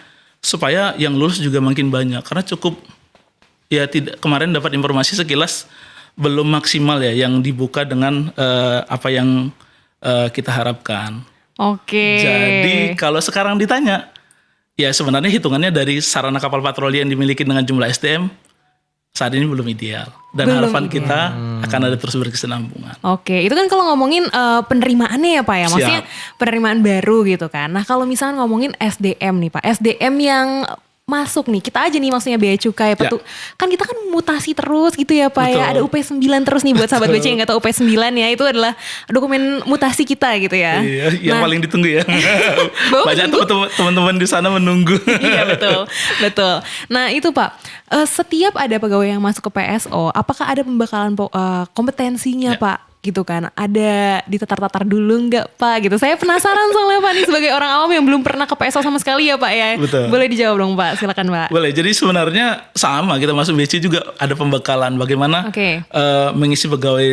supaya yang lulus juga makin banyak. Karena cukup ya tidak, kemarin dapat informasi sekilas belum maksimal ya yang dibuka dengan apa yang kita harapkan. Oke. Jadi kalau sekarang ditanya, ya sebenarnya hitungannya dari sarana kapal patroli yang dimiliki dengan jumlah SDM saat ini belum ideal. Dan Belum harapan ideal. kita akan ada terus berkesinambungan. Oke, itu kan kalau ngomongin penerimaannya ya Pak ya, maksudnya penerimaan baru gitu kan. Nah kalau misalnya ngomongin SDM nih Pak, SDM yang masuk nih, kita aja nih maksudnya bea cukai, kan kita kan mutasi terus gitu ya Pak. Betul. Ya, ada UP9 terus nih buat sahabat BC yang gak tahu UP9 ya, itu adalah dokumen mutasi kita gitu ya. Iya, yang paling ditunggu ya. Bawa Banyak teman-teman di sana menunggu. Iya betul. Nah itu Pak, setiap ada pegawai yang masuk ke PSO, apakah ada pembekalan kompetensinya Ya. Pak? Gitu kan, ada ditatar-tatar dulu nggak Pak? Gitu. Saya penasaran soalnya Pak nih sebagai orang awam yang belum pernah ke PSO sama sekali ya Pak ya. Betul. Boleh dijawab dong Pak, silakan Pak. Boleh, jadi sebenarnya sama, kita masuk BC juga ada pembekalan bagaimana Oke. mengisi pegawai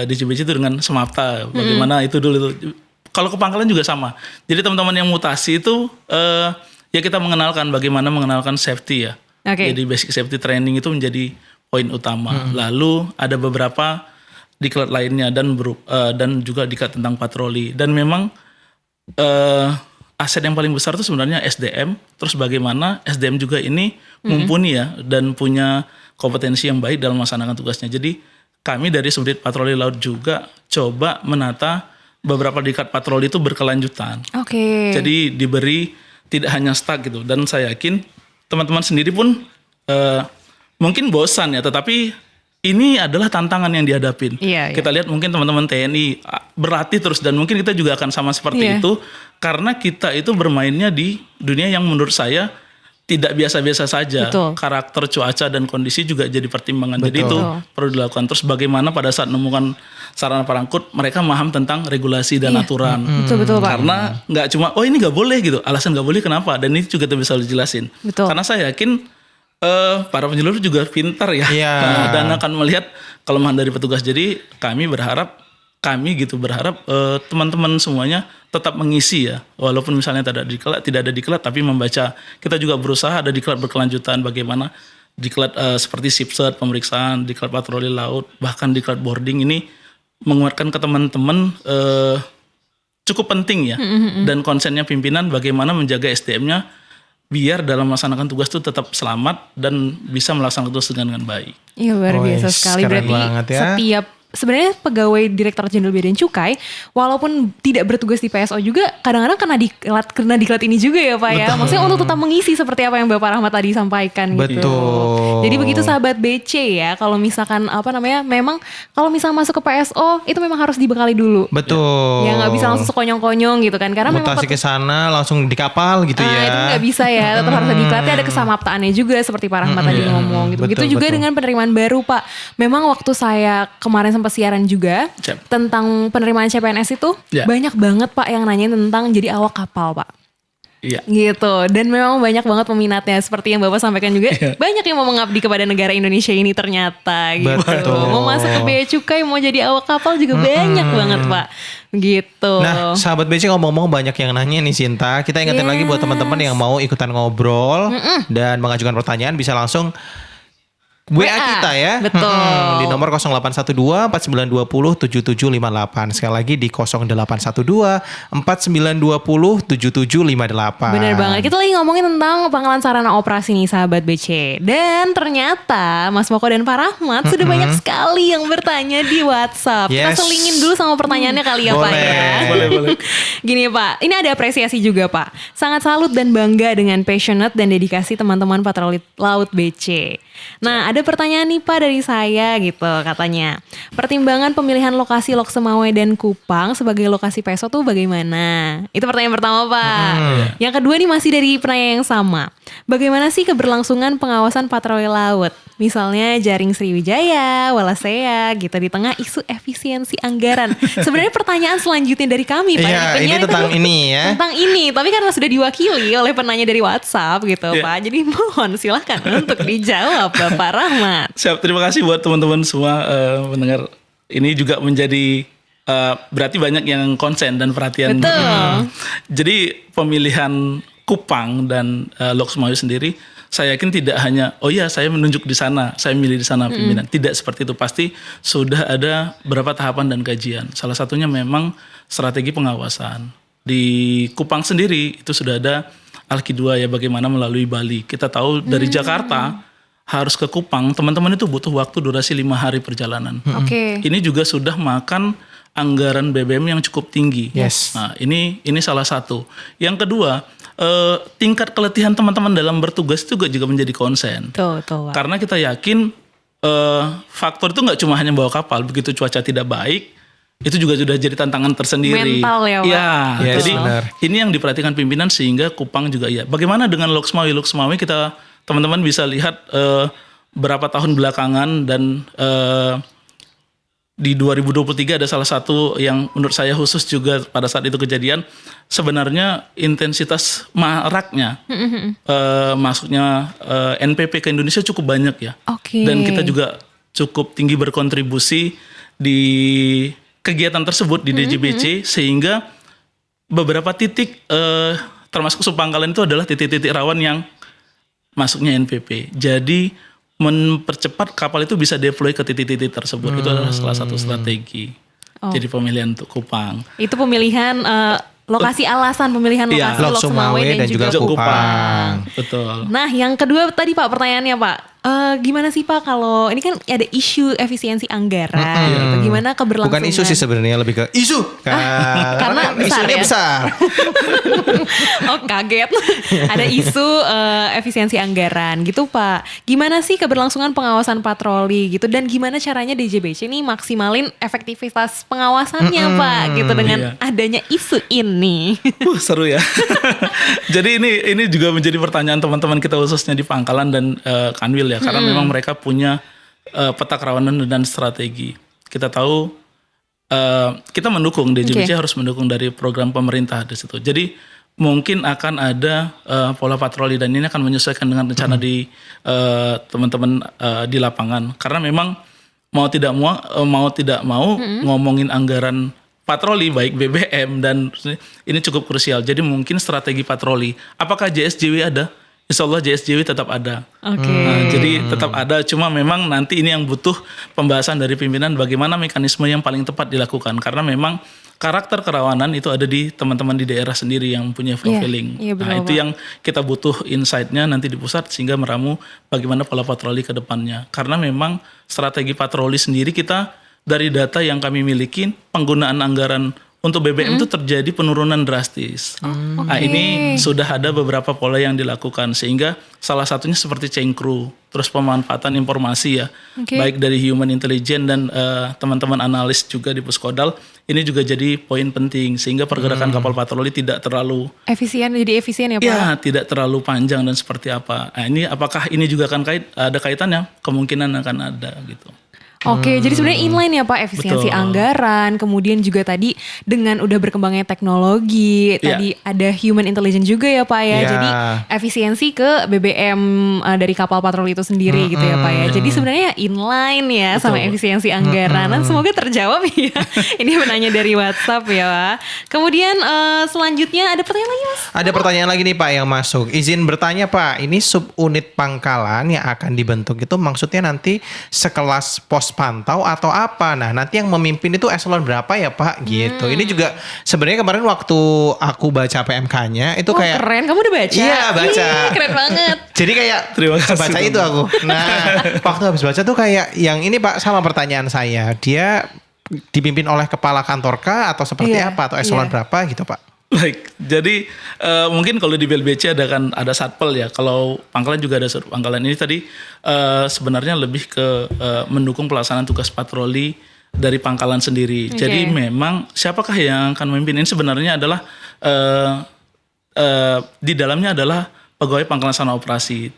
di JBC itu dengan semata, bagaimana itu dulu itu. Kalau ke Pangkalan juga sama. Jadi teman-teman yang mutasi itu ya kita bagaimana mengenalkan safety ya. Oke. Jadi basic safety training itu menjadi poin utama. Lalu ada beberapa diklat lainnya dan juga diklat tentang patroli. Dan memang aset yang paling besar itu sebenarnya SDM. Terus bagaimana SDM juga ini mumpuni ya dan punya kompetensi yang baik dalam melaksanakan tugasnya. Jadi kami dari Subdit Patroli Laut juga coba menata beberapa diklat patroli itu berkelanjutan. Oke. Jadi diberi tidak hanya stuck gitu. Dan saya yakin teman-teman sendiri pun mungkin bosan ya, tetapi ini adalah tantangan yang dihadapin. Iya. Kita lihat mungkin teman-teman TNI berlatih terus dan mungkin kita juga akan sama seperti itu karena kita itu bermainnya di dunia yang menurut saya tidak biasa-biasa saja. Betul. Karakter, cuaca dan kondisi juga jadi pertimbangan. Jadi Betul. itu perlu dilakukan. Terus bagaimana pada saat menemukan sarana perangkut mereka paham tentang regulasi dan aturan. Betul Pak. Karena nggak cuma ini nggak boleh gitu. Alasan nggak boleh kenapa? Dan ini juga bisa dijelasin. Betul. Karena saya yakin para penyeluruh juga pintar ya. Iya. Dan akan melihat kelemahan dari petugas. Jadi kami berharap teman-teman semuanya tetap mengisi ya. Walaupun misalnya tidak ada diklat tapi membaca. Kita juga berusaha ada diklat berkelanjutan bagaimana diklat seperti SIPSET, pemeriksaan, diklat patroli laut, bahkan diklat boarding ini menguatkan ke teman-teman cukup penting ya. Dan konsennya pimpinan bagaimana menjaga SDM-nya biar dalam melaksanakan tugas itu tetap selamat dan bisa melaksanakan tugas dengan baik. Iya luar biasa Wes, sekali. keren Berarti banget ya. setiap sebenarnya pegawai Direktur Jenderal Bea dan Cukai walaupun tidak bertugas di PSO juga kadang-kadang kena diklat ini juga ya Pak ya. Maksudnya untuk tetap mengisi seperti apa yang Bapak Rahmat tadi sampaikan gitu. Betul. Jadi begitu sahabat BC ya, kalau misalkan memang kalau misalnya masuk ke PSO itu memang harus dibekali dulu. Betul. Ya nggak bisa langsung sekonyong-konyong gitu kan, karena memang mutasi ke sana langsung di kapal gitu ya. itu nggak bisa ya, tetap harus ada diklatnya, ada kesamaptaannya juga seperti Pak Rahmat tadi ngomong gitu. Begitu juga betul. dengan penerimaan baru Pak. Memang waktu saya kemarin sempat siaran juga Siap. tentang penerimaan CPNS itu Ya. banyak banget Pak yang nanyain tentang jadi awak kapal Pak. Iya. Gitu. Dan memang banyak banget peminatnya seperti yang Bapak sampaikan juga. Banyak yang mau mengabdi kepada negara Indonesia ini ternyata gitu. Betul. Mau masuk ke bea cukai, mau jadi awak kapal juga banyak banget Pak. Gitu. Nah, sahabat BC ngomong-ngomong banyak yang nanya nih Sinta. Kita ingetin lagi buat teman-teman yang mau ikutan ngobrol dan mengajukan pertanyaan bisa langsung WA kita ya. Betul. Di nomor 0812 4920 7758. Sekali lagi di 0812 4920 7758. Bener banget. Kita lagi ngomongin tentang Pangkalan Sarana Operasi nih sahabat BC. Dan ternyata Mas Moko dan Pak Rahmat sudah banyak sekali yang bertanya di WhatsApp. Kita Yes. selingin dulu sama pertanyaannya kali ya Pak ya. Boleh. Gini Pak, ini ada apresiasi juga Pak. Sangat salut dan bangga dengan passionate dan dedikasi teman-teman patroli laut BC. Nah ada pertanyaan nih Pak dari saya gitu katanya. Pertimbangan pemilihan lokasi Lok Semawe dan Kupang sebagai lokasi PSO tuh bagaimana? Itu pertanyaan pertama Pak. Yang kedua nih masih dari penanya yang sama. Bagaimana sih keberlangsungan pengawasan patroli laut? Misalnya jaring Sriwijaya, Walasea gitu di tengah isu efisiensi anggaran. Sebenarnya pertanyaan selanjutnya dari kami Pak. Iya, Penyiar ini itu tentang ini ya. Tentang ini, tapi karena sudah diwakili oleh penanya dari WhatsApp gitu Pak. Jadi mohon silahkan untuk dijawab Bapak Rahmat. Siap, terima kasih buat teman-teman semua mendengar. Ini juga menjadi berarti banyak yang konsen dan perhatian. Betul. Jadi pemilihan Kupang dan Lok Sumawe sendiri, saya yakin tidak hanya saya menunjuk di sana, saya milih di sana pimpinan. Tidak seperti itu, pasti sudah ada beberapa tahapan dan kajian. Salah satunya memang strategi pengawasan. Di Kupang sendiri itu sudah ada Alki 2 ya, bagaimana melalui Bali. Kita tahu dari Jakarta harus ke Kupang, teman-teman itu butuh waktu durasi 5 hari perjalanan. Oke. Ini juga sudah makan anggaran BBM yang cukup tinggi. Yes. Nah, ini salah satu. Yang kedua, tingkat keletihan teman-teman dalam bertugas itu juga menjadi konsen. Tuh, Pak. Karena kita yakin faktor itu nggak cuma hanya bawa kapal, begitu cuaca tidak baik, itu juga sudah jadi tantangan tersendiri. Mental ya, Pak. Ya, Yes, jadi benar. ini yang diperhatikan pimpinan sehingga Kupang juga iya. Bagaimana dengan Lok Sumawe? Lok Sumawe kita teman-teman bisa lihat berapa tahun belakangan dan di 2023 ada salah satu yang menurut saya khusus juga pada saat itu kejadian, sebenarnya intensitas maraknya masuknya NPP ke Indonesia cukup banyak ya. Oke. Dan kita juga cukup tinggi berkontribusi di kegiatan tersebut di DJBC sehingga beberapa titik termasuk Supangkalan itu adalah titik-titik rawan yang masuknya NPP. Jadi mempercepat kapal itu bisa deploy ke titik-titik tersebut. Itu adalah salah satu strategi. Jadi pemilihan untuk Kupang. Itu pemilihan lokasi, alasan pemilihan Iya. lokasi Lok Lok Sumawe dan juga Kupang. Betul. Nah, yang kedua tadi Pak pertanyaannya Pak, gimana sih Pak kalau ini kan ada isu efisiensi anggaran, gitu. Gimana keberlangsungan? Bukan isu sih sebenarnya, lebih ke isu. Karena besar isunya ya? besar. Oh kaget, ada isu efisiensi anggaran gitu Pak. Gimana sih keberlangsungan pengawasan patroli gitu dan gimana caranya DJBC ini maksimalin efektivitas pengawasannya Pak gitu dengan adanya isu ini. Seru ya. Jadi ini juga menjadi pertanyaan teman-teman kita khususnya di Pangkalan dan Kanwil ya, karena memang mereka punya peta kerawanan dan strategi. Kita tahu kita mendukung DJBC harus mendukung dari program pemerintah di situ. Jadi mungkin akan ada pola patroli dan ini akan menyesuaikan dengan rencana di teman-teman di lapangan. Karena memang mau tidak mau ngomongin anggaran patroli baik BBM dan ini cukup krusial. Jadi mungkin strategi patroli. Apakah JSJW ada? Insya Allah JSJW tetap ada. Oke. Nah, jadi tetap ada. Cuma memang nanti ini yang butuh pembahasan dari pimpinan bagaimana mekanisme yang paling tepat dilakukan. Karena memang karakter kerawanan itu ada di teman-teman di daerah sendiri yang punya profiling. Iya, betul, Nah itu Pak. yang kita butuh insight-nya nanti di pusat sehingga meramu bagaimana pola patroli ke depannya. Karena memang strategi patroli sendiri kita dari data yang kami miliki penggunaan anggaran untuk BBM itu terjadi penurunan drastis. Nah ini sudah ada beberapa pola yang dilakukan sehingga salah satunya seperti Cengkru, terus pemanfaatan informasi ya, baik dari human intelligence dan teman-teman analis juga di Puskodal, ini juga jadi poin penting sehingga pergerakan kapal patroli tidak terlalu Efisien ya Pak? ya tidak terlalu panjang dan seperti apa. Nah ini apakah ini juga akan ada kaitannya? Kemungkinan akan ada gitu. Oke, jadi sebenarnya inline ya Pak, efisiensi Betul. anggaran, kemudian juga tadi dengan udah berkembangnya teknologi, tadi ada human intelligence juga ya Pak ya, Iya. jadi efisiensi ke BBM dari kapal patroli itu sendiri gitu ya Pak ya. Jadi sebenarnya inline ya sama efisiensi anggaran. Dan semoga terjawab ya. Ini menanya dari WhatsApp ya Pak. Kemudian selanjutnya ada pertanyaan lagi Mas? Ada pertanyaan lagi nih Pak yang masuk. Izin bertanya Pak, ini subunit Pangkalan yang akan dibentuk itu maksudnya nanti sekelas pos pantau atau apa? Nah nanti yang memimpin itu eselon berapa ya Pak? Gitu. Ini juga sebenarnya kemarin waktu aku baca PMK-nya itu kayak Keren, kamu udah baca? Iya, baca. Ih, keren banget. jadi kayak Terima kasih, baca itu Bang. aku. Nah waktu habis baca tuh kayak yang ini Pak sama pertanyaan saya. Dia dipimpin oleh kepala kantor kah atau seperti Iya, apa? Atau eselon iya. berapa gitu Pak? Baik, jadi mungkin kalau di BLBC ada satpel ya. Kalau Pangkalan juga ada Pangkalan ini tadi sebenarnya lebih ke mendukung pelaksanaan tugas patroli dari Pangkalan sendiri. Jadi memang siapakah yang akan memimpin ini sebenarnya adalah di dalamnya adalah pegawai Pangkalan Sarana Operasi,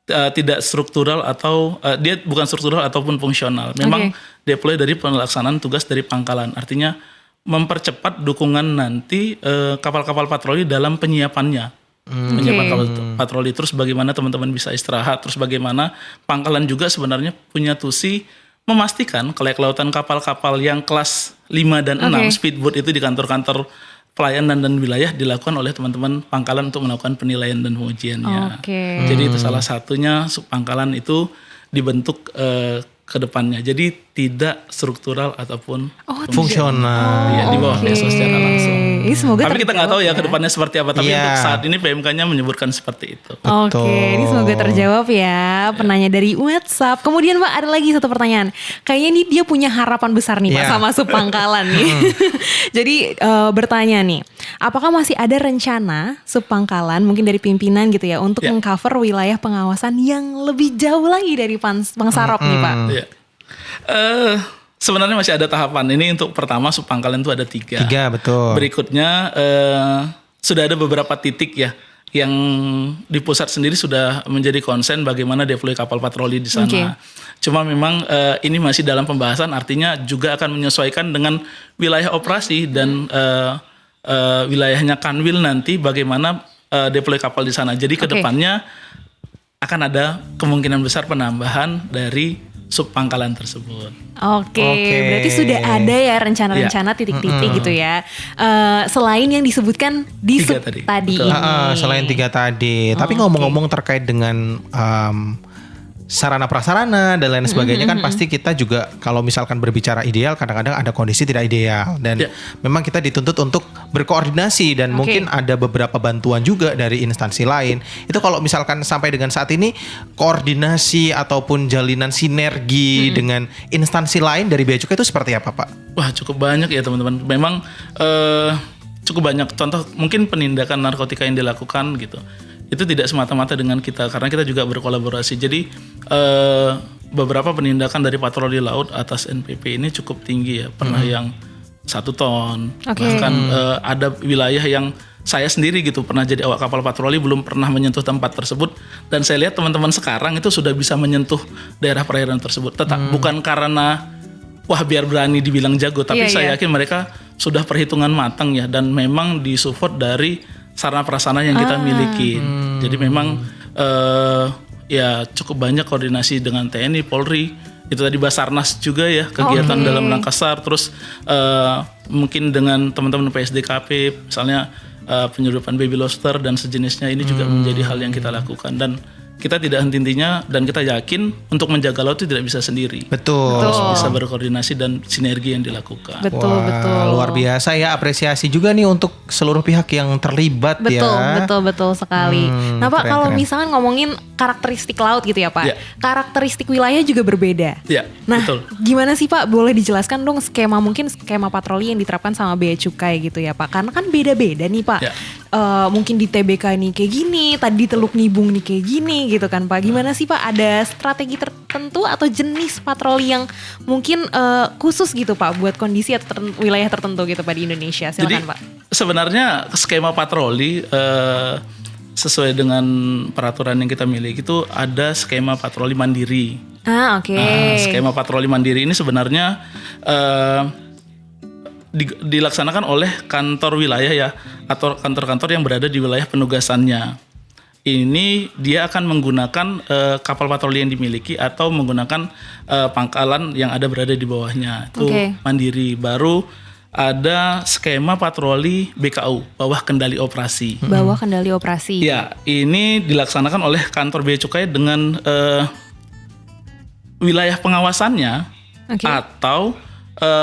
tidak struktural atau dia bukan struktural ataupun fungsional. Memang deploy dari pelaksanaan tugas dari Pangkalan. Artinya mempercepat dukungan nanti kapal-kapal patroli dalam penyiapannya. Penyiapan kapal patroli, terus bagaimana teman-teman bisa istirahat, terus bagaimana Pangkalan juga sebenarnya punya tusi memastikan kelautan kapal-kapal yang kelas 5 dan 6 speedboat itu di kantor-kantor pelayanan dan wilayah dilakukan oleh teman-teman pangkalan untuk melakukan penilaian dan pengujiannya. Oke. Jadi itu salah satunya pangkalan itu dibentuk ke depannya. Jadi tidak struktural ataupun fungsional. ya, di bawah PSO secara langsung. Ini semoga Tapi kita nggak tahu ya ke depannya seperti apa. Tapi Iya. untuk saat ini PMK-nya menyebutkan seperti itu. Oke, ini semoga terjawab ya penanya dari WhatsApp. Kemudian Pak ada lagi satu pertanyaan. Kayaknya nih dia punya harapan besar nih Pak Iya. sama Subpangkalan nih. Jadi bertanya nih, apakah masih ada rencana Subpangkalan mungkin dari pimpinan gitu ya untuk Ya. mengcover wilayah pengawasan yang lebih jauh lagi dari Pangsarop nih Pak? Iya. Sebenarnya masih ada tahapan. Ini untuk pertama Subpangkalan itu ada 3. 3 betul. Berikutnya sudah ada beberapa titik ya yang di pusat sendiri sudah menjadi konsen bagaimana deploy kapal patroli di sana. Oke. Cuma memang ini masih dalam pembahasan, artinya juga akan menyesuaikan dengan wilayah operasi dan wilayahnya Kanwil nanti bagaimana deploy kapal di sana. Jadi kedepannya akan ada kemungkinan besar penambahan dari Subpangkalan tersebut. Oke, berarti sudah ada ya rencana-rencana titik-titik gitu ya. Selain yang disebutkan di 3 sub tadi. tadi Betul. ini. Selain 3 tadi. Tapi ngomong-ngomong terkait dengan sarana prasarana dan lain sebagainya kan pasti kita juga kalau misalkan berbicara ideal kadang-kadang ada kondisi tidak ideal dan memang kita dituntut untuk berkoordinasi dan mungkin ada beberapa bantuan juga dari instansi lain. Itu kalau misalkan sampai dengan saat ini koordinasi ataupun jalinan sinergi dengan instansi lain dari Bea Cukai itu seperti apa Pak? Wah, cukup banyak ya teman-teman. Memang cukup banyak contoh mungkin penindakan narkotika yang dilakukan gitu. Itu tidak semata-mata dengan kita karena kita juga berkolaborasi. Jadi beberapa penindakan dari patroli laut atas NPP ini cukup tinggi ya. Pernah yang 1 ton. Bahkan ada wilayah yang saya sendiri gitu pernah jadi awak kapal patroli belum pernah menyentuh tempat tersebut dan saya lihat teman-teman sekarang itu sudah bisa menyentuh daerah perairan tersebut. Tetap bukan karena wah biar berani dibilang jago, tapi saya yakin mereka sudah perhitungan matang ya dan memang disupport dari sarana prasarana yang kita miliki. Jadi memang ya cukup banyak koordinasi dengan TNI, Polri, itu tadi Basarnas juga ya kegiatan dalam Makassar. Terus mungkin dengan teman-teman PSDKP, misalnya penyeludupan baby lobster dan sejenisnya ini juga menjadi hal yang kita lakukan dan kita tidak henti-hentinya dan kita yakin untuk menjaga laut itu tidak bisa sendiri. Betul. Harus bisa berkoordinasi dan sinergi yang dilakukan. Betul. Luar biasa ya, apresiasi juga nih untuk seluruh pihak yang terlibat ya. Betul sekali. Nah Pak, kalau misalkan ngomongin karakteristik laut gitu ya Pak, karakteristik wilayah juga berbeda. Ya, nah, betul. gimana sih Pak? Boleh dijelaskan dong skema patroli yang diterapkan sama Bea Cukai gitu ya Pak? Karena kan beda-beda nih Pak. Mungkin di TBK nih kayak gini, tadi di Teluk Nibung nih kayak gini gitu kan Pak. Gimana sih Pak? Ada strategi tertentu atau jenis patroli yang mungkin khusus gitu Pak buat kondisi atau wilayah tertentu gitu Pak di Indonesia? Silakan Pak. Sebenarnya skema patroli sesuai dengan peraturan yang kita miliki itu ada skema patroli mandiri. Skema patroli mandiri ini sebenarnya dilaksanakan oleh kantor wilayah ya atau kantor-kantor yang berada di wilayah penugasannya. Ini dia akan menggunakan kapal patroli yang dimiliki atau menggunakan pangkalan yang ada berada di bawahnya. Itu mandiri. Baru ada skema patroli BKU, bawah kendali operasi. Bawah kendali operasi. Ya, ini dilaksanakan oleh kantor Bea Cukai dengan wilayah pengawasannya atau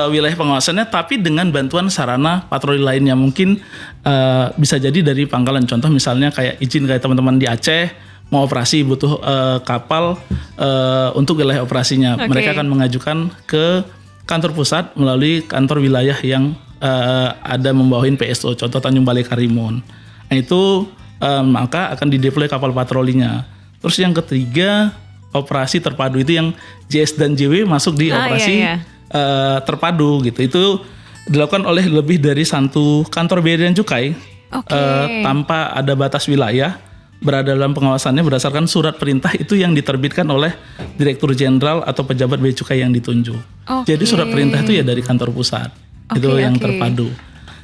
wilayah pengawasannya tapi dengan bantuan sarana patroli lainnya. Mungkin bisa jadi dari pangkalan, contoh misalnya kayak izin kayak teman-teman di Aceh mau operasi butuh kapal untuk wilayah operasinya. Mereka akan mengajukan ke kantor pusat melalui kantor wilayah yang ada membawahi PSO, contoh Tanjung Balai Karimun. Nah itu maka akan dideploy kapal patrolinya. Terus yang ketiga operasi terpadu, itu yang JS dan JW masuk di operasi terpadu gitu. Itu dilakukan oleh lebih dari 1 kantor Bea dan Cukai tanpa ada batas wilayah, berada dalam pengawasannya berdasarkan surat perintah itu yang diterbitkan oleh Direktur Jenderal atau pejabat Bea Cukai yang ditunjuk. Jadi surat perintah itu ya dari kantor pusat. Itu yang terpadu.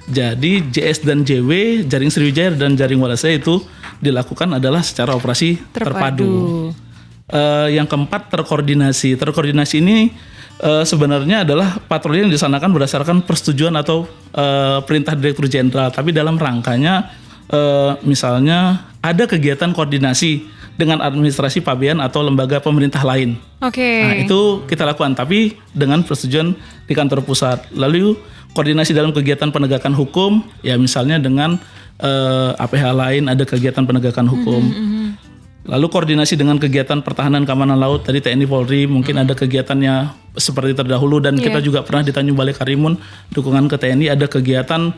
Jadi JS dan JW, Jaring Sriwijaya dan Jaring Walasaya itu dilakukan adalah secara operasi terpadu. Yang keempat terkoordinasi. Terkoordinasi ini sebenarnya adalah patroli yang disanakan berdasarkan persetujuan atau perintah Direktur Jenderal. Tapi dalam rangkanya misalnya ada kegiatan koordinasi dengan administrasi pabean atau lembaga pemerintah lain. Oke. Nah, itu kita lakukan tapi dengan persetujuan di kantor pusat. Lalu koordinasi dalam kegiatan penegakan hukum ya misalnya dengan APH lain ada kegiatan penegakan hukum. Lalu koordinasi dengan kegiatan pertahanan keamanan laut tadi TNI Polri mungkin ada kegiatannya seperti terdahulu dan kita juga pernah di Tanjung Balai Karimun dukungan ke TNI ada kegiatan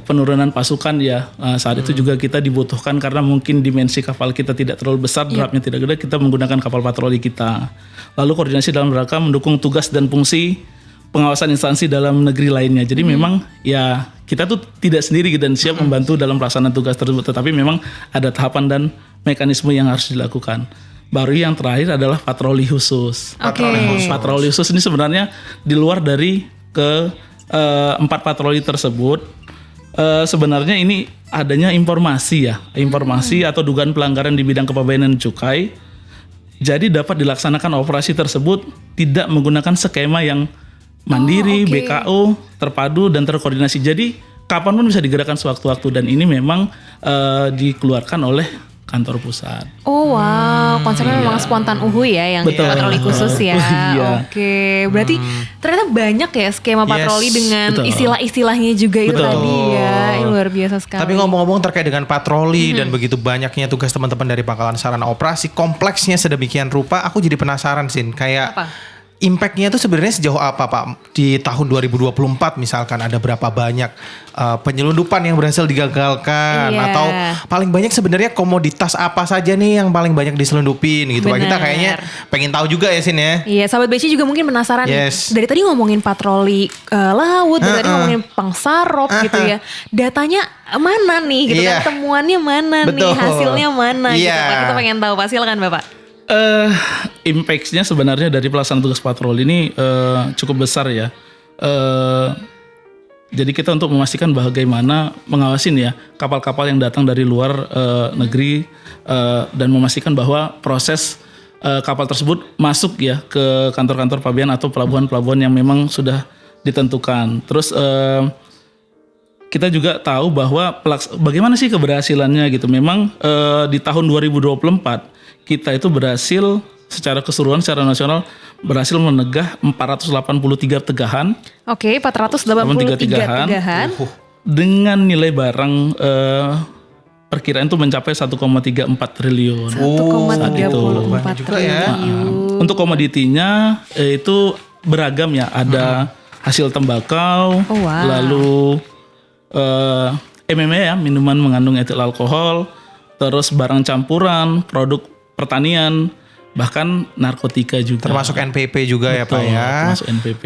penurunan pasukan ya. Saat itu juga kita dibutuhkan karena mungkin dimensi kapal kita tidak terlalu besar, draftnya tidak gede, kita menggunakan kapal patroli kita. Lalu koordinasi dalam rangka mendukung tugas dan fungsi pengawasan instansi dalam negeri lainnya. Jadi memang ya kita tuh tidak sendiri dan siap membantu dalam pelaksanaan tugas tersebut, tetapi memang ada tahapan dan mekanisme yang harus dilakukan. Baru yang terakhir adalah patroli khusus. Patroli khusus ini sebenarnya di luar dari empat patroli tersebut. Sebenarnya ini adanya informasi atau dugaan pelanggaran di bidang kepabeanan cukai. Jadi dapat dilaksanakan operasi tersebut tidak menggunakan skema yang mandiri, BKO, terpadu dan terkoordinasi. Jadi kapan pun bisa digerakkan sewaktu-waktu dan ini memang dikeluarkan oleh kantor pusat. Oh wow, konsepnya memang spontan ya yang patroli khusus ya. Oke, berarti ternyata banyak ya skema patroli dengan istilah-istilahnya juga itu tadi ya. Ini luar biasa sekali. Tapi ngomong-ngomong terkait dengan patroli dan begitu banyaknya tugas teman-teman dari Pangkalan Sarana Operasi, kompleksnya sedemikian rupa, aku jadi penasaran Sin, kayak impact-nya itu sebenarnya sejauh apa Pak? Di tahun 2024 misalkan ada berapa banyak penyelundupan yang berhasil digagalkan atau paling banyak sebenarnya komoditas apa saja nih yang paling banyak diselundupin gitu Pak. Kita kayaknya pengen tahu juga ya Sin ya. Iya, sahabat BC juga mungkin penasaran dari tadi ngomongin patroli laut, dari tadi ngomongin pangsarop gitu ya. Datanya mana nih gitu kan, temuannya mana nih, hasilnya mana gitu Pak. Kita pengen tahu Pak, silakan Bapak. Impact-nya sebenarnya dari pelaksanaan tugas patroli ini cukup besar ya. Jadi kita untuk memastikan bagaimana mengawasin ya kapal-kapal yang datang dari luar negeri dan memastikan bahwa proses kapal tersebut masuk ya ke kantor-kantor pabean atau pelabuhan-pelabuhan yang memang sudah ditentukan. Terus kita juga tahu bahwa bagaimana sih keberhasilannya gitu. Memang di tahun 2024 kita itu berhasil secara keseluruhan secara nasional berhasil menegah 483 tegahan. Oke, 483 tegahan. Dengan nilai barang perkiraan itu mencapai 1,34 triliun. 1,34 triliun. Untuk komoditinya itu beragam ya, ada hasil tembakau, lalu MMA ya, minuman mengandung etil alkohol, terus barang campuran, produk pertanian, bahkan narkotika juga. Termasuk NPP juga ya Pak ya. Termasuk NPP.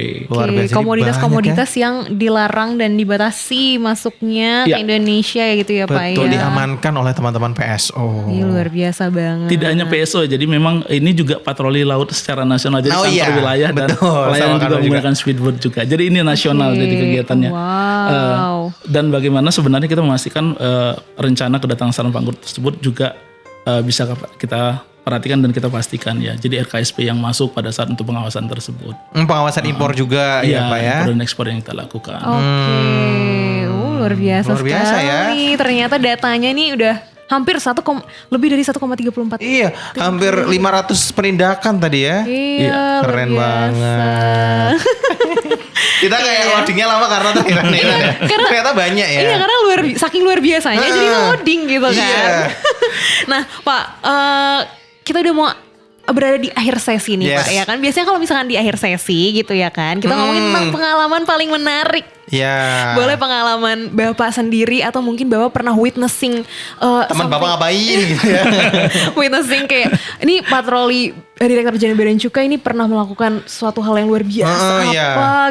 Komoditas-komoditas yang dilarang dan dibatasi masuknya ke Indonesia ya gitu ya Pak ya. Betul, diamankan oleh teman-teman PSO. Ini luar biasa banget. Tidak hanya PSO, jadi memang ini juga patroli laut secara nasional. Jadi kantor wilayah dan pelayanan juga menggunakan speedboat juga. Jadi ini nasional jadi kegiatannya. Dan bagaimana sebenarnya kita memastikan rencana kedatangan sarana panggur tersebut juga bisa kita perhatikan dan kita pastikan ya. Jadi RKSP yang masuk pada saat untuk pengawasan tersebut. Pengawasan impor juga ya Pak ya. Impor dan ekspor yang kita lakukan. Luar biasa sekali. Ya. Ternyata datanya nih udah hampir lebih dari 1,34. Iya, hampir 500 penindakan tadi ya. Iya, keren banget. Kita kayak loadingnya lama karena ternyata banyak ya. Iya, karena saking luar biasanya jadi loading gitu kan. Iya. Nah Pak, kita udah mau berada di akhir sesi nih Pak ya kan. Biasanya kalau misalkan di akhir sesi gitu ya kan, kita ngomongin tentang pengalaman paling menarik. Boleh pengalaman Bapak sendiri atau mungkin Bapak pernah witnessing teman Bapak ngapain gitu ya. Witnessing kayak ini patroli Direktur Jenderal Bea dan Cukai ini pernah melakukan suatu hal yang luar biasa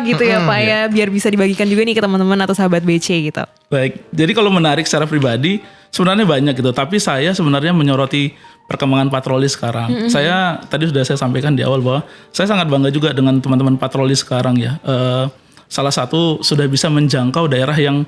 gitu ya Pak ya, biar bisa dibagikan juga nih ke teman-teman atau sahabat BC gitu. Baik, jadi kalau menarik secara pribadi sebenarnya banyak gitu, tapi saya sebenarnya menyoroti perkembangan patroli sekarang. Saya tadi sudah saya sampaikan di awal bahwa saya sangat bangga juga dengan teman-teman patroli sekarang ya. Salah satu sudah bisa menjangkau daerah yang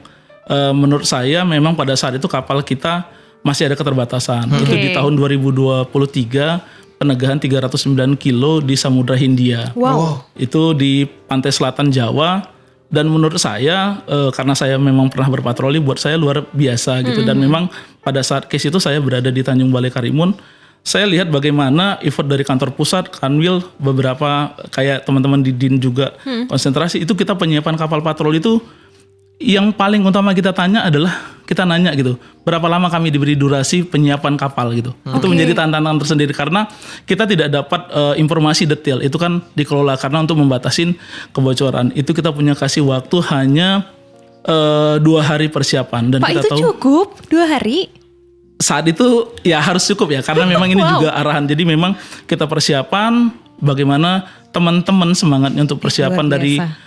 menurut saya memang pada saat itu kapal kita masih ada keterbatasan. Itu di tahun 2023 penegahan 309 kilo di Samudra Hindia. Wow. Itu di pantai selatan Jawa. Dan menurut saya, karena saya memang pernah berpatroli, buat saya luar biasa gitu. Dan memang pada saat case itu saya berada di Tanjung Balai Karimun, saya lihat bagaimana effort dari kantor pusat, Kanwil, beberapa kayak teman-teman di DIN juga konsentrasi. Itu kita penyiapan kapal patroli itu yang paling utama kita tanya adalah kita nanya gitu, berapa lama kami diberi durasi penyiapan kapal gitu. Itu menjadi tantangan tersendiri karena kita tidak dapat informasi detail. Itu kan dikelola karena untuk membatasin kebocoran. Itu kita punya kasih waktu hanya 2 hari persiapan dan Pak, kita itu tahu cukup 2 hari? saat itu ya harus cukup ya karena memang ini juga arahan. Jadi memang kita persiapan bagaimana teman-teman semangatnya untuk persiapan Luar dari biasa.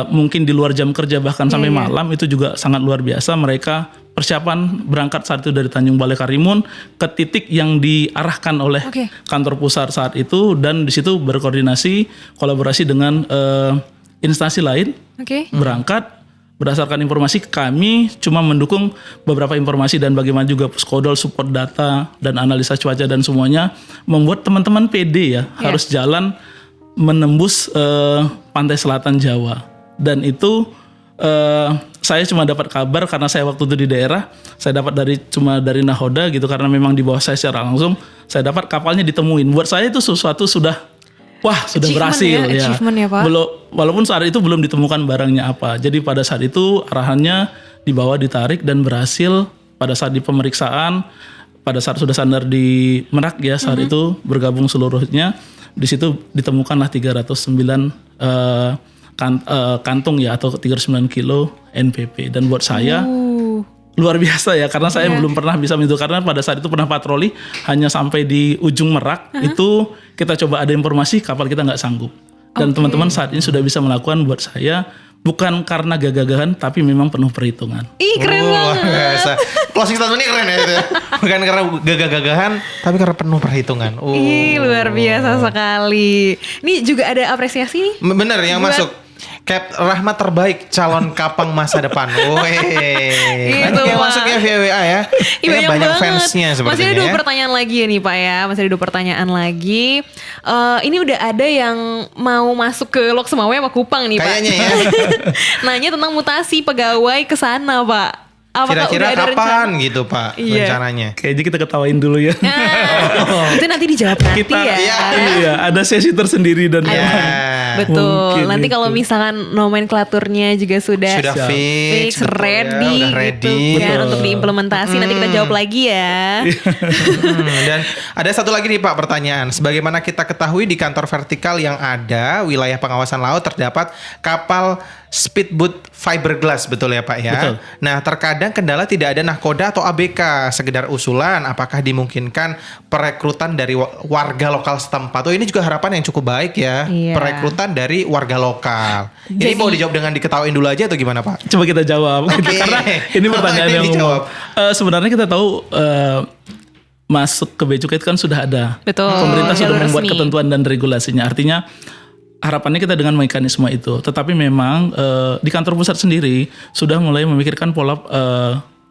mungkin di luar jam kerja bahkan sampai malam itu juga sangat luar biasa. Mereka persiapan berangkat saat itu dari Tanjung Balai Karimun ke titik yang diarahkan oleh kantor pusat saat itu dan di situ berkoordinasi kolaborasi dengan instansi lain. Berangkat berdasarkan informasi kami cuma mendukung beberapa informasi dan bagaimana juga Puskodol support data dan analisa cuaca dan semuanya membuat teman-teman PD ya harus jalan menembus pantai selatan Jawa dan itu saya cuma dapat kabar karena saya waktu itu di daerah saya dapat cuma dari nahoda gitu karena memang di bawah saya secara langsung saya dapat kapalnya ditemuin. Buat saya itu sesuatu sudah sudah berhasil ya. Achievement ya, Pak. Walaupun saat itu belum ditemukan barangnya apa. Jadi pada saat itu arahannya dibawa ditarik dan berhasil pada saat di pemeriksaan pada saat sudah sandar di Merak ya saat itu bergabung seluruhnya. Di situ ditemukanlah 309 kantung ya atau 39 kilo NPP dan buat saya luar biasa ya karena saya belum pernah bisa menyentuh karena pada saat itu pernah patroli hanya sampai di ujung Merak itu kita coba ada informasi kapal kita nggak sanggup dan teman-teman saat ini sudah bisa melakukan buat saya bukan karena gagah-gagahan tapi memang penuh perhitungan. Ih keren banget. Closing statement ini keren ya itu. Bukan karena gagah-gagahan tapi karena penuh perhitungan. Ih luar biasa sekali. Ini juga ada apresiasi nih. Bener yang masuk. Cap Rahmat terbaik calon kapang masa depan. Banyak yang masuk ya via WA ya. Banyak fansnya sepertinya. Masih ada 2 pertanyaan lagi ya nih Pak ya. Masih ada 2 pertanyaan lagi. Ini udah ada yang mau masuk ke Lok Semawe sama Kupang nih Pak. Kayaknya ya. Nanya tentang mutasi pegawai ke sana Pak. Apakah Kira-kira udah ada kapan rencana? gitu Pak rencananya? Kayaknya kita ketawain dulu ya. Itu nanti dijawab nanti Iya, ada sesi tersendiri dan betul. Mungkin Nanti itu. kalau misalkan nomenklaturnya juga sudah fix, betul ready, ya, udah gitu ready. kan untuk diimplementasi. Nanti kita jawab lagi ya. Dan ada satu lagi nih Pak pertanyaan. Sebagaimana kita ketahui di kantor vertikal yang ada wilayah pengawasan laut terdapat kapal speedboat fiberglass betul ya Pak ya. Betul. Nah terkadang kendala tidak ada nahkoda atau ABK. Sekedar usulan apakah dimungkinkan perekrutan dari warga lokal setempat. Oh ini juga harapan yang cukup baik ya. Iya. Perekrutan dari warga lokal. Ini mau dijawab dengan diketawain dulu aja atau gimana Pak? Coba kita jawab karena ini pertanyaan yang dijawab. sebenarnya kita tahu masuk ke bea cukai itu kan sudah ada. Betul. Pemerintah sudah Jalur membuat resmi. ketentuan dan regulasinya. Artinya harapannya kita dengan mekanisme itu. Tetapi memang di kantor pusat sendiri sudah mulai memikirkan pola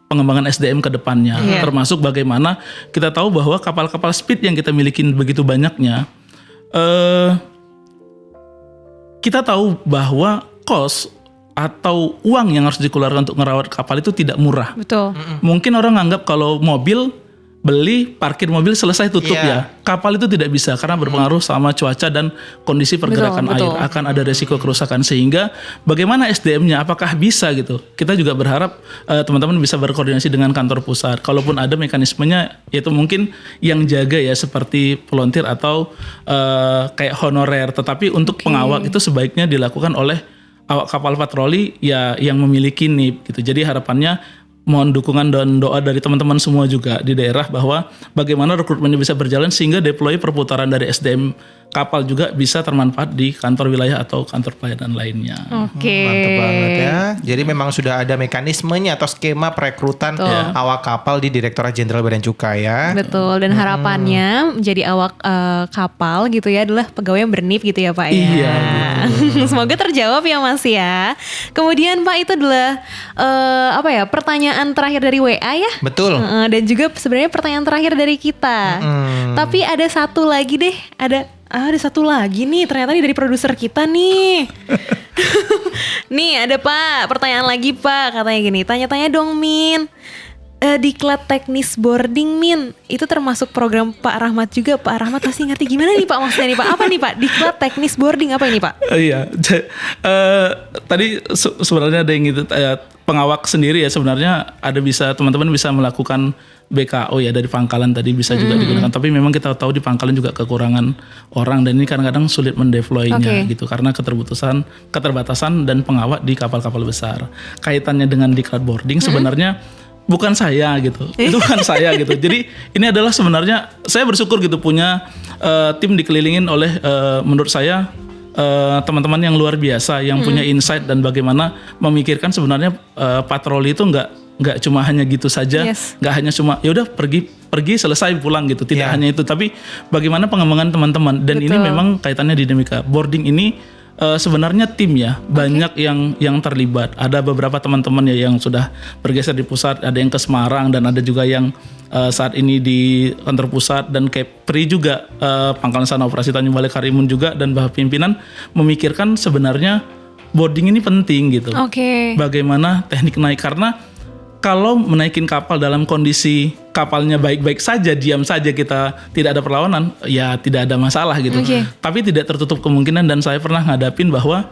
pengembangan SDM ke depannya. Termasuk bagaimana kita tahu bahwa kapal-kapal speed yang kita miliki begitu banyaknya. Kita tahu bahwa cost atau uang yang harus dikeluarkan untuk merawat kapal itu tidak murah. Betul. Mungkin orang nganggap kalau mobil beli, parkir mobil selesai tutup ya. Kapal itu tidak bisa karena berpengaruh sama cuaca dan kondisi pergerakan Betul. air. Akan ada resiko kerusakan sehingga bagaimana SDM-nya apakah bisa gitu. Kita juga berharap teman-teman bisa berkoordinasi dengan kantor pusat. Kalaupun ada mekanismenya yaitu mungkin yang jaga ya seperti volunteer atau kayak honorer. Tetapi untuk pengawal itu sebaiknya dilakukan oleh awak kapal patroli ya yang memiliki NIP gitu. Jadi harapannya mohon dukungan dan doa dari teman-teman semua juga di daerah bahwa bagaimana rekrutmennya bisa berjalan sehingga deploy perputaran dari SDM kapal juga bisa termanfaat di kantor wilayah atau kantor pelayanan lainnya. Oke. Mantap banget ya. Jadi memang sudah ada mekanismenya atau skema perekrutan awak kapal di Direktorat Jenderal Bea dan Cukai ya. Betul, dan harapannya menjadi awak kapal gitu ya adalah pegawai yang bernip gitu ya Pak ya. Iya. Semoga terjawab ya Mas ya. Kemudian Pak itu adalah pertanyaan terakhir dari WA ya. Betul. Dan juga sebenarnya pertanyaan terakhir dari kita. Tapi ada satu lagi deh, ada satu lagi nih, ternyata nih dari produser kita nih. Nih ada Pak, pertanyaan lagi Pak, katanya gini, tanya-tanya dong Min. Diklat teknis boarding Min, itu termasuk program Pak Rahmat juga. Pak Rahmat pasti ngerti gimana nih Pak maksudnya nih Pak. Apa nih Pak? Diklat teknis boarding apa ini Pak? Iya, tadi sebenarnya ada yang gitu, pengawak sendiri ya sebenarnya ada bisa teman-teman bisa melakukan BKO ya dari pangkalan tadi bisa juga digunakan. Tapi memang kita tahu di pangkalan juga kekurangan orang dan ini kadang-kadang sulit mendeploynya gitu karena keterbatasan dan pengawak di kapal-kapal besar. Kaitannya dengan diklat boarding sebenarnya bukan saya gitu. Itu bukan saya gitu. Jadi ini adalah sebenarnya saya bersyukur gitu punya tim dikelilingin oleh menurut saya teman-teman yang luar biasa yang punya insight dan bagaimana memikirkan sebenarnya patroli itu nggak cuma hanya gitu saja, nggak hanya cuma ya udah pergi selesai pulang gitu, tidak hanya itu, tapi bagaimana pengembangan teman-teman dan ini memang kaitannya dinamika boarding ini sebenarnya tim ya banyak yang terlibat, ada beberapa teman-teman ya yang sudah bergeser di pusat, ada yang ke Semarang dan ada juga yang saat ini di kantor pusat dan Kepri juga Pangkalan Sana Operasi Tanjung Balai Karimun juga dan Bapak Pimpinan memikirkan sebenarnya boarding ini penting gitu. Bagaimana teknik naik karena kalau menaikin kapal dalam kondisi kapalnya baik-baik saja, diam saja kita tidak ada perlawanan, ya tidak ada masalah gitu. Tapi tidak tertutup kemungkinan dan saya pernah ngadapin bahwa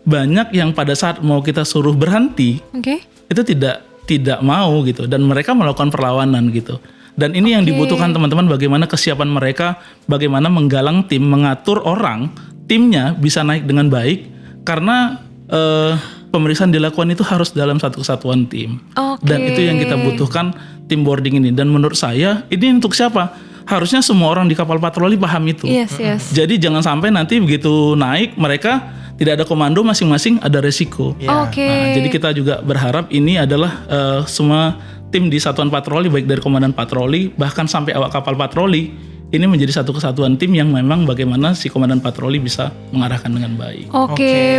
banyak yang pada saat mau kita suruh berhenti, itu tidak mau gitu dan mereka melakukan perlawanan gitu. Dan ini yang dibutuhkan teman-teman bagaimana kesiapan mereka, bagaimana menggalang tim, mengatur orang, timnya bisa naik dengan baik karena pemeriksaan dilakukan itu harus dalam satu kesatuan tim. Dan itu yang kita butuhkan tim boarding ini. Dan menurut saya ini untuk siapa? Harusnya semua orang di kapal patroli paham itu. Jadi jangan sampai nanti begitu naik mereka tidak ada komando, masing-masing ada resiko. Nah, jadi kita juga berharap ini adalah semua tim di satuan patroli baik dari komandan patroli bahkan sampai awak kapal patroli ini menjadi satu kesatuan tim yang memang bagaimana si komandan patroli bisa mengarahkan dengan baik.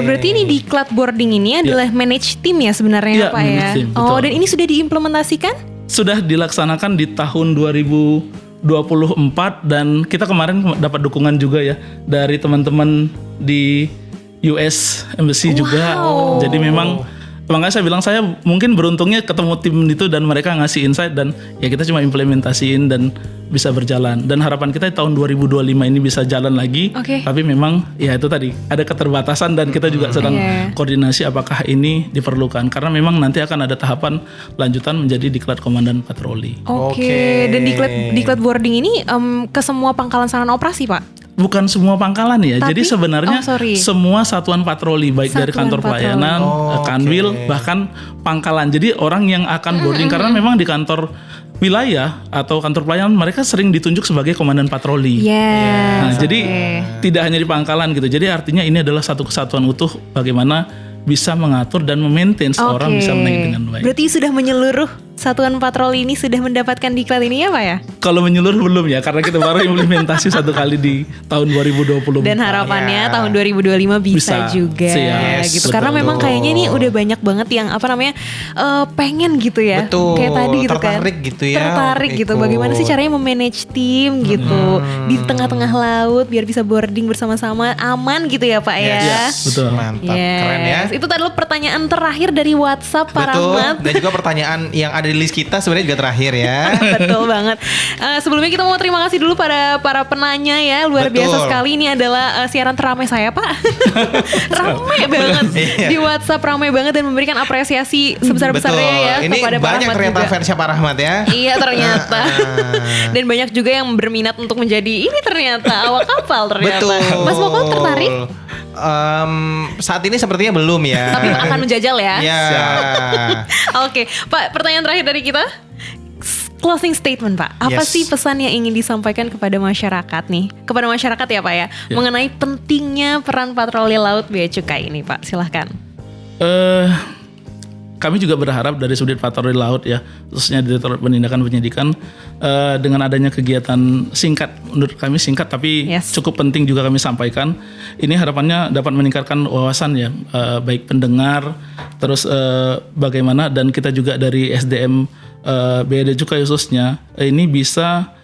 Berarti ini diklat boarding ini adalah manage team ya sebenarnya Pak ya? Team, dan ini sudah diimplementasikan? Sudah dilaksanakan di tahun 2024 dan kita kemarin dapat dukungan juga ya dari teman-teman di US Embassy juga. Jadi memang makanya saya bilang saya mungkin beruntungnya ketemu tim itu dan mereka ngasih insight dan ya kita cuma implementasiin dan bisa berjalan. Dan harapan kita tahun 2025 ini bisa jalan lagi. Tapi memang ya itu tadi ada keterbatasan dan kita juga sedang koordinasi apakah ini diperlukan karena memang nanti akan ada tahapan lanjutan menjadi diklat komandan patroli. Dan diklat boarding ini ke semua pangkalan sarana operasi Pak? Bukan semua pangkalan ya. Jadi sebenarnya semua satuan patroli baik dari kantor pelayanan, kanwil bahkan pangkalan. Jadi orang yang akan boarding karena memang di kantor wilayah atau kantor pelayanan mereka sering ditunjuk sebagai komandan patroli. Jadi tidak hanya di pangkalan gitu. Jadi artinya ini adalah satu kesatuan utuh bagaimana bisa mengatur dan memaintain seorang bisa menaik dengan baik. Berarti sudah menyeluruh satuan patroli ini sudah mendapatkan diklat ini ya Pak ya? Kalau menyeluruh belum ya karena kita baru implementasi satu kali di tahun 2024. Dan harapannya tahun 2025 bisa juga gitu. Karena memang kayaknya nih udah banyak banget yang pengen gitu ya. Kayak tadi gitu tertarik gitu ya. Tertarik gitu. Bagaimana sih caranya memanage tim gitu di tengah-tengah laut biar bisa boarding bersama-sama aman gitu ya Pak ya. Betul. Mantap, keren ya. Itu adalah pertanyaan terakhir dari WhatsApp Pak Rahmat. Dan juga pertanyaan yang ada di list kita sebenarnya juga terakhir ya. Betul banget. Sebelumnya kita mau terima kasih dulu pada para penanya ya. Luar biasa sekali. Ini adalah siaran teramai saya Pak. Ramai banget. Di WhatsApp ramai banget dan memberikan apresiasi sebesar-besarnya ya ini kepada Pak Rahmat. Ini banyak ternyata fansnya Pak Rahmat ya. Iya ternyata. Dan banyak juga yang berminat untuk menjadi ini ternyata awak kapal ternyata. Mas Moko tertarik? Saat ini sepertinya belum ya. Tapi akan menjajal ya. Ya. Oke, Pak, pertanyaan terakhir dari kita. closing statement Pak, apa Yes. sih pesan yang ingin disampaikan kepada masyarakat nih? Kepada masyarakat ya Pak ya, mengenai pentingnya peran patroli laut Bea Cukai ini Pak, silahkan. Kami juga berharap dari sudut patroli laut ya, khususnya Direktorat Penindakan Penyidikan, dengan adanya kegiatan singkat, menurut kami singkat tapi cukup penting juga kami sampaikan. Ini harapannya dapat meningkatkan wawasan ya, baik pendengar, terus bagaimana, dan kita juga dari SDM Bea dan Cukai khususnya, ini bisa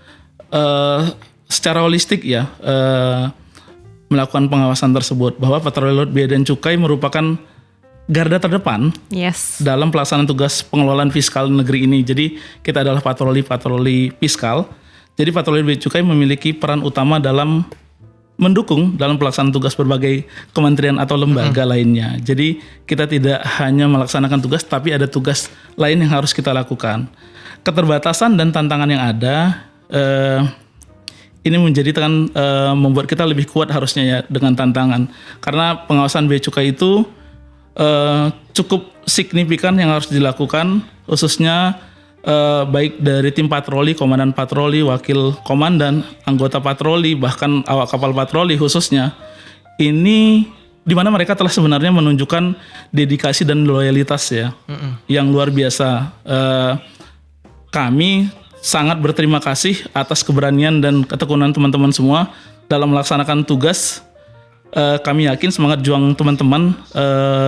secara holistik ya melakukan pengawasan tersebut, bahwa patroli laut Bea dan Cukai merupakan garda terdepan dalam pelaksanaan tugas pengelolaan fiskal negeri ini. Jadi kita adalah patroli fiskal. Jadi patroli Bea Cukai memiliki peran utama dalam mendukung dalam pelaksanaan tugas berbagai kementerian atau lembaga lainnya. Jadi kita tidak hanya melaksanakan tugas, tapi ada tugas lain yang harus kita lakukan. Keterbatasan dan tantangan yang ada ini menjadikan membuat kita lebih kuat harusnya ya dengan tantangan. Karena pengawasan Bea Cukai itu cukup signifikan yang harus dilakukan, khususnya baik dari tim patroli, komandan patroli, wakil komandan, anggota patroli, bahkan awak kapal patroli khususnya. Ini di mana mereka telah sebenarnya menunjukkan dedikasi dan loyalitas ya, yang luar biasa. Kami sangat berterima kasih atas keberanian dan ketekunan teman-teman semua dalam melaksanakan tugas. Kami yakin semangat juang teman-teman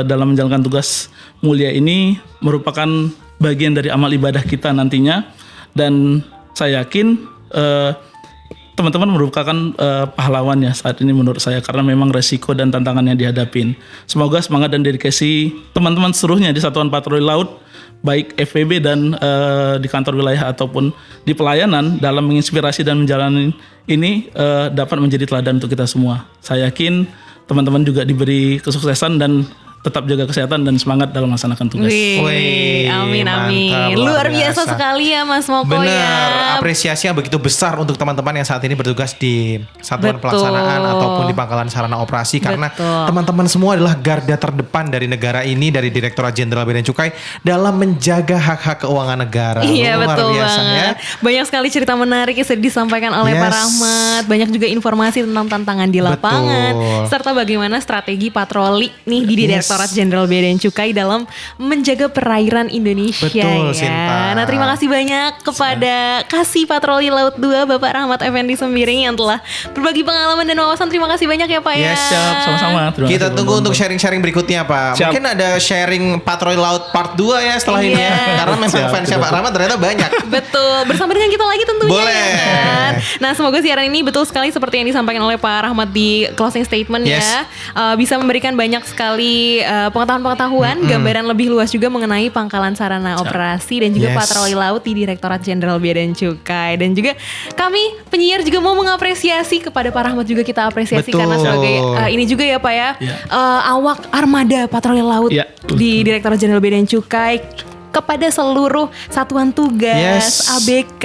dalam menjalankan tugas mulia ini merupakan bagian dari amal ibadah kita nantinya, dan saya yakin teman-teman merupakan pahlawan ya saat ini menurut saya, karena memang resiko dan tantangan yang dihadapin. Semoga semangat dan dedikasi teman-teman seluruhnya di Satuan Patroli Laut, baik FPB dan di kantor wilayah ataupun di pelayanan, dalam menginspirasi dan menjalani ini dapat menjadi teladan untuk kita semua. Saya yakin teman-teman juga diberi kesuksesan dan tetap jaga kesehatan dan semangat dalam melaksanakan tugas. Wih, amin amin. Mantap, Luar biasa sekali ya Mas Moko. Bener, ya. apresiasi yang begitu besar untuk teman-teman yang saat ini bertugas di Satuan Pelaksanaan ataupun di Pangkalan Sarana Operasi, karena teman-teman semua adalah garda terdepan dari negara ini, dari Direktorat Jenderal Bea dan Cukai dalam menjaga hak-hak keuangan negara. Iya, luar betul biasa banget. ya. Banyak sekali cerita menarik yang sudah disampaikan oleh Pak Rahmat. Banyak juga informasi tentang tantangan di lapangan, serta bagaimana strategi patroli nih di Direktorat Jenderal Bea dan Cukai dalam menjaga perairan Indonesia. Betul, ya. Sinta. Nah, terima kasih banyak kepada Kasih Patroli Laut 2 Bapak Rahmat Effendi Sembiring yang telah berbagi pengalaman dan wawasan. Terima kasih banyak ya Pak ya. Siap, sama-sama. Terima Kita kasih, tunggu teman-teman. untuk sharing-sharing berikutnya Pak. Siap. Mungkin ada sharing Patroli Laut part 2 ya setelah ini ya. Karena memang fansnya Pak Rahmat ternyata banyak. Betul, bersama dengan kita lagi tentunya. Boleh. Ya kan? Nah, semoga siaran ini betul sekali seperti yang disampaikan oleh Pak Rahmat di closing statement ya. Bisa memberikan banyak sekali pengetahuan-pengetahuan, gambaran lebih luas juga mengenai Pangkalan Sarana Operasi dan juga Patroli Laut di Direktorat Jenderal Bea dan Cukai. Dan juga kami penyiar juga mau mengapresiasi kepada Pak Rahmat, juga kita apresiasi karena sebagai ini juga ya Pak ya, awak armada Patroli Laut di Direktorat Jenderal Bea dan Cukai, kepada seluruh satuan tugas ABK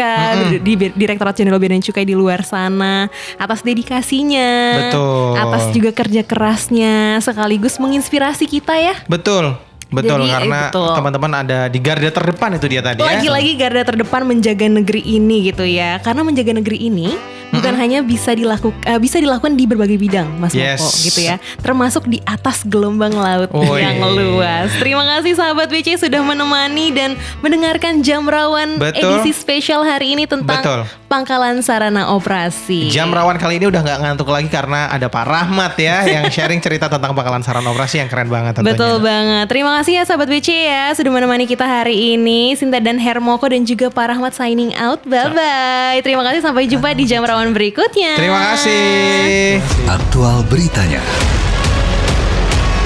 di Direktorat Jenderal Bea dan Cukai di luar sana, atas dedikasinya, atas juga kerja kerasnya, sekaligus menginspirasi kita ya. Betul. Betul. Jadi, karena teman-teman ada di garda terdepan itu dia tadi. Lagi-lagi garda terdepan menjaga negeri ini gitu ya. Karena menjaga negeri ini bukan hanya bisa dilakukan di berbagai bidang, Mas Moko gitu ya. Termasuk di atas gelombang laut yang luas. Terima kasih sahabat BC sudah menemani dan mendengarkan Jam Rawan edisi spesial hari ini tentang Pangkalan Sarana Operasi. Jam Rawan kali ini udah nggak ngantuk lagi karena ada Pak Rahmat ya yang sharing cerita tentang Pangkalan Sarana Operasi yang keren banget tentunya. Betul banget. Terima kasih ya sahabat BC ya sudah menemani kita hari ini. Sinta dan Hermoko dan juga Pak Rahmat signing out. Bye-bye. Terima kasih, sampai jumpa di Jam Rawan berikutnya. Terima kasih. Aktual beritanya.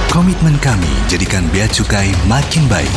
Komitmen kami jadikan Bea Cukai makin baik.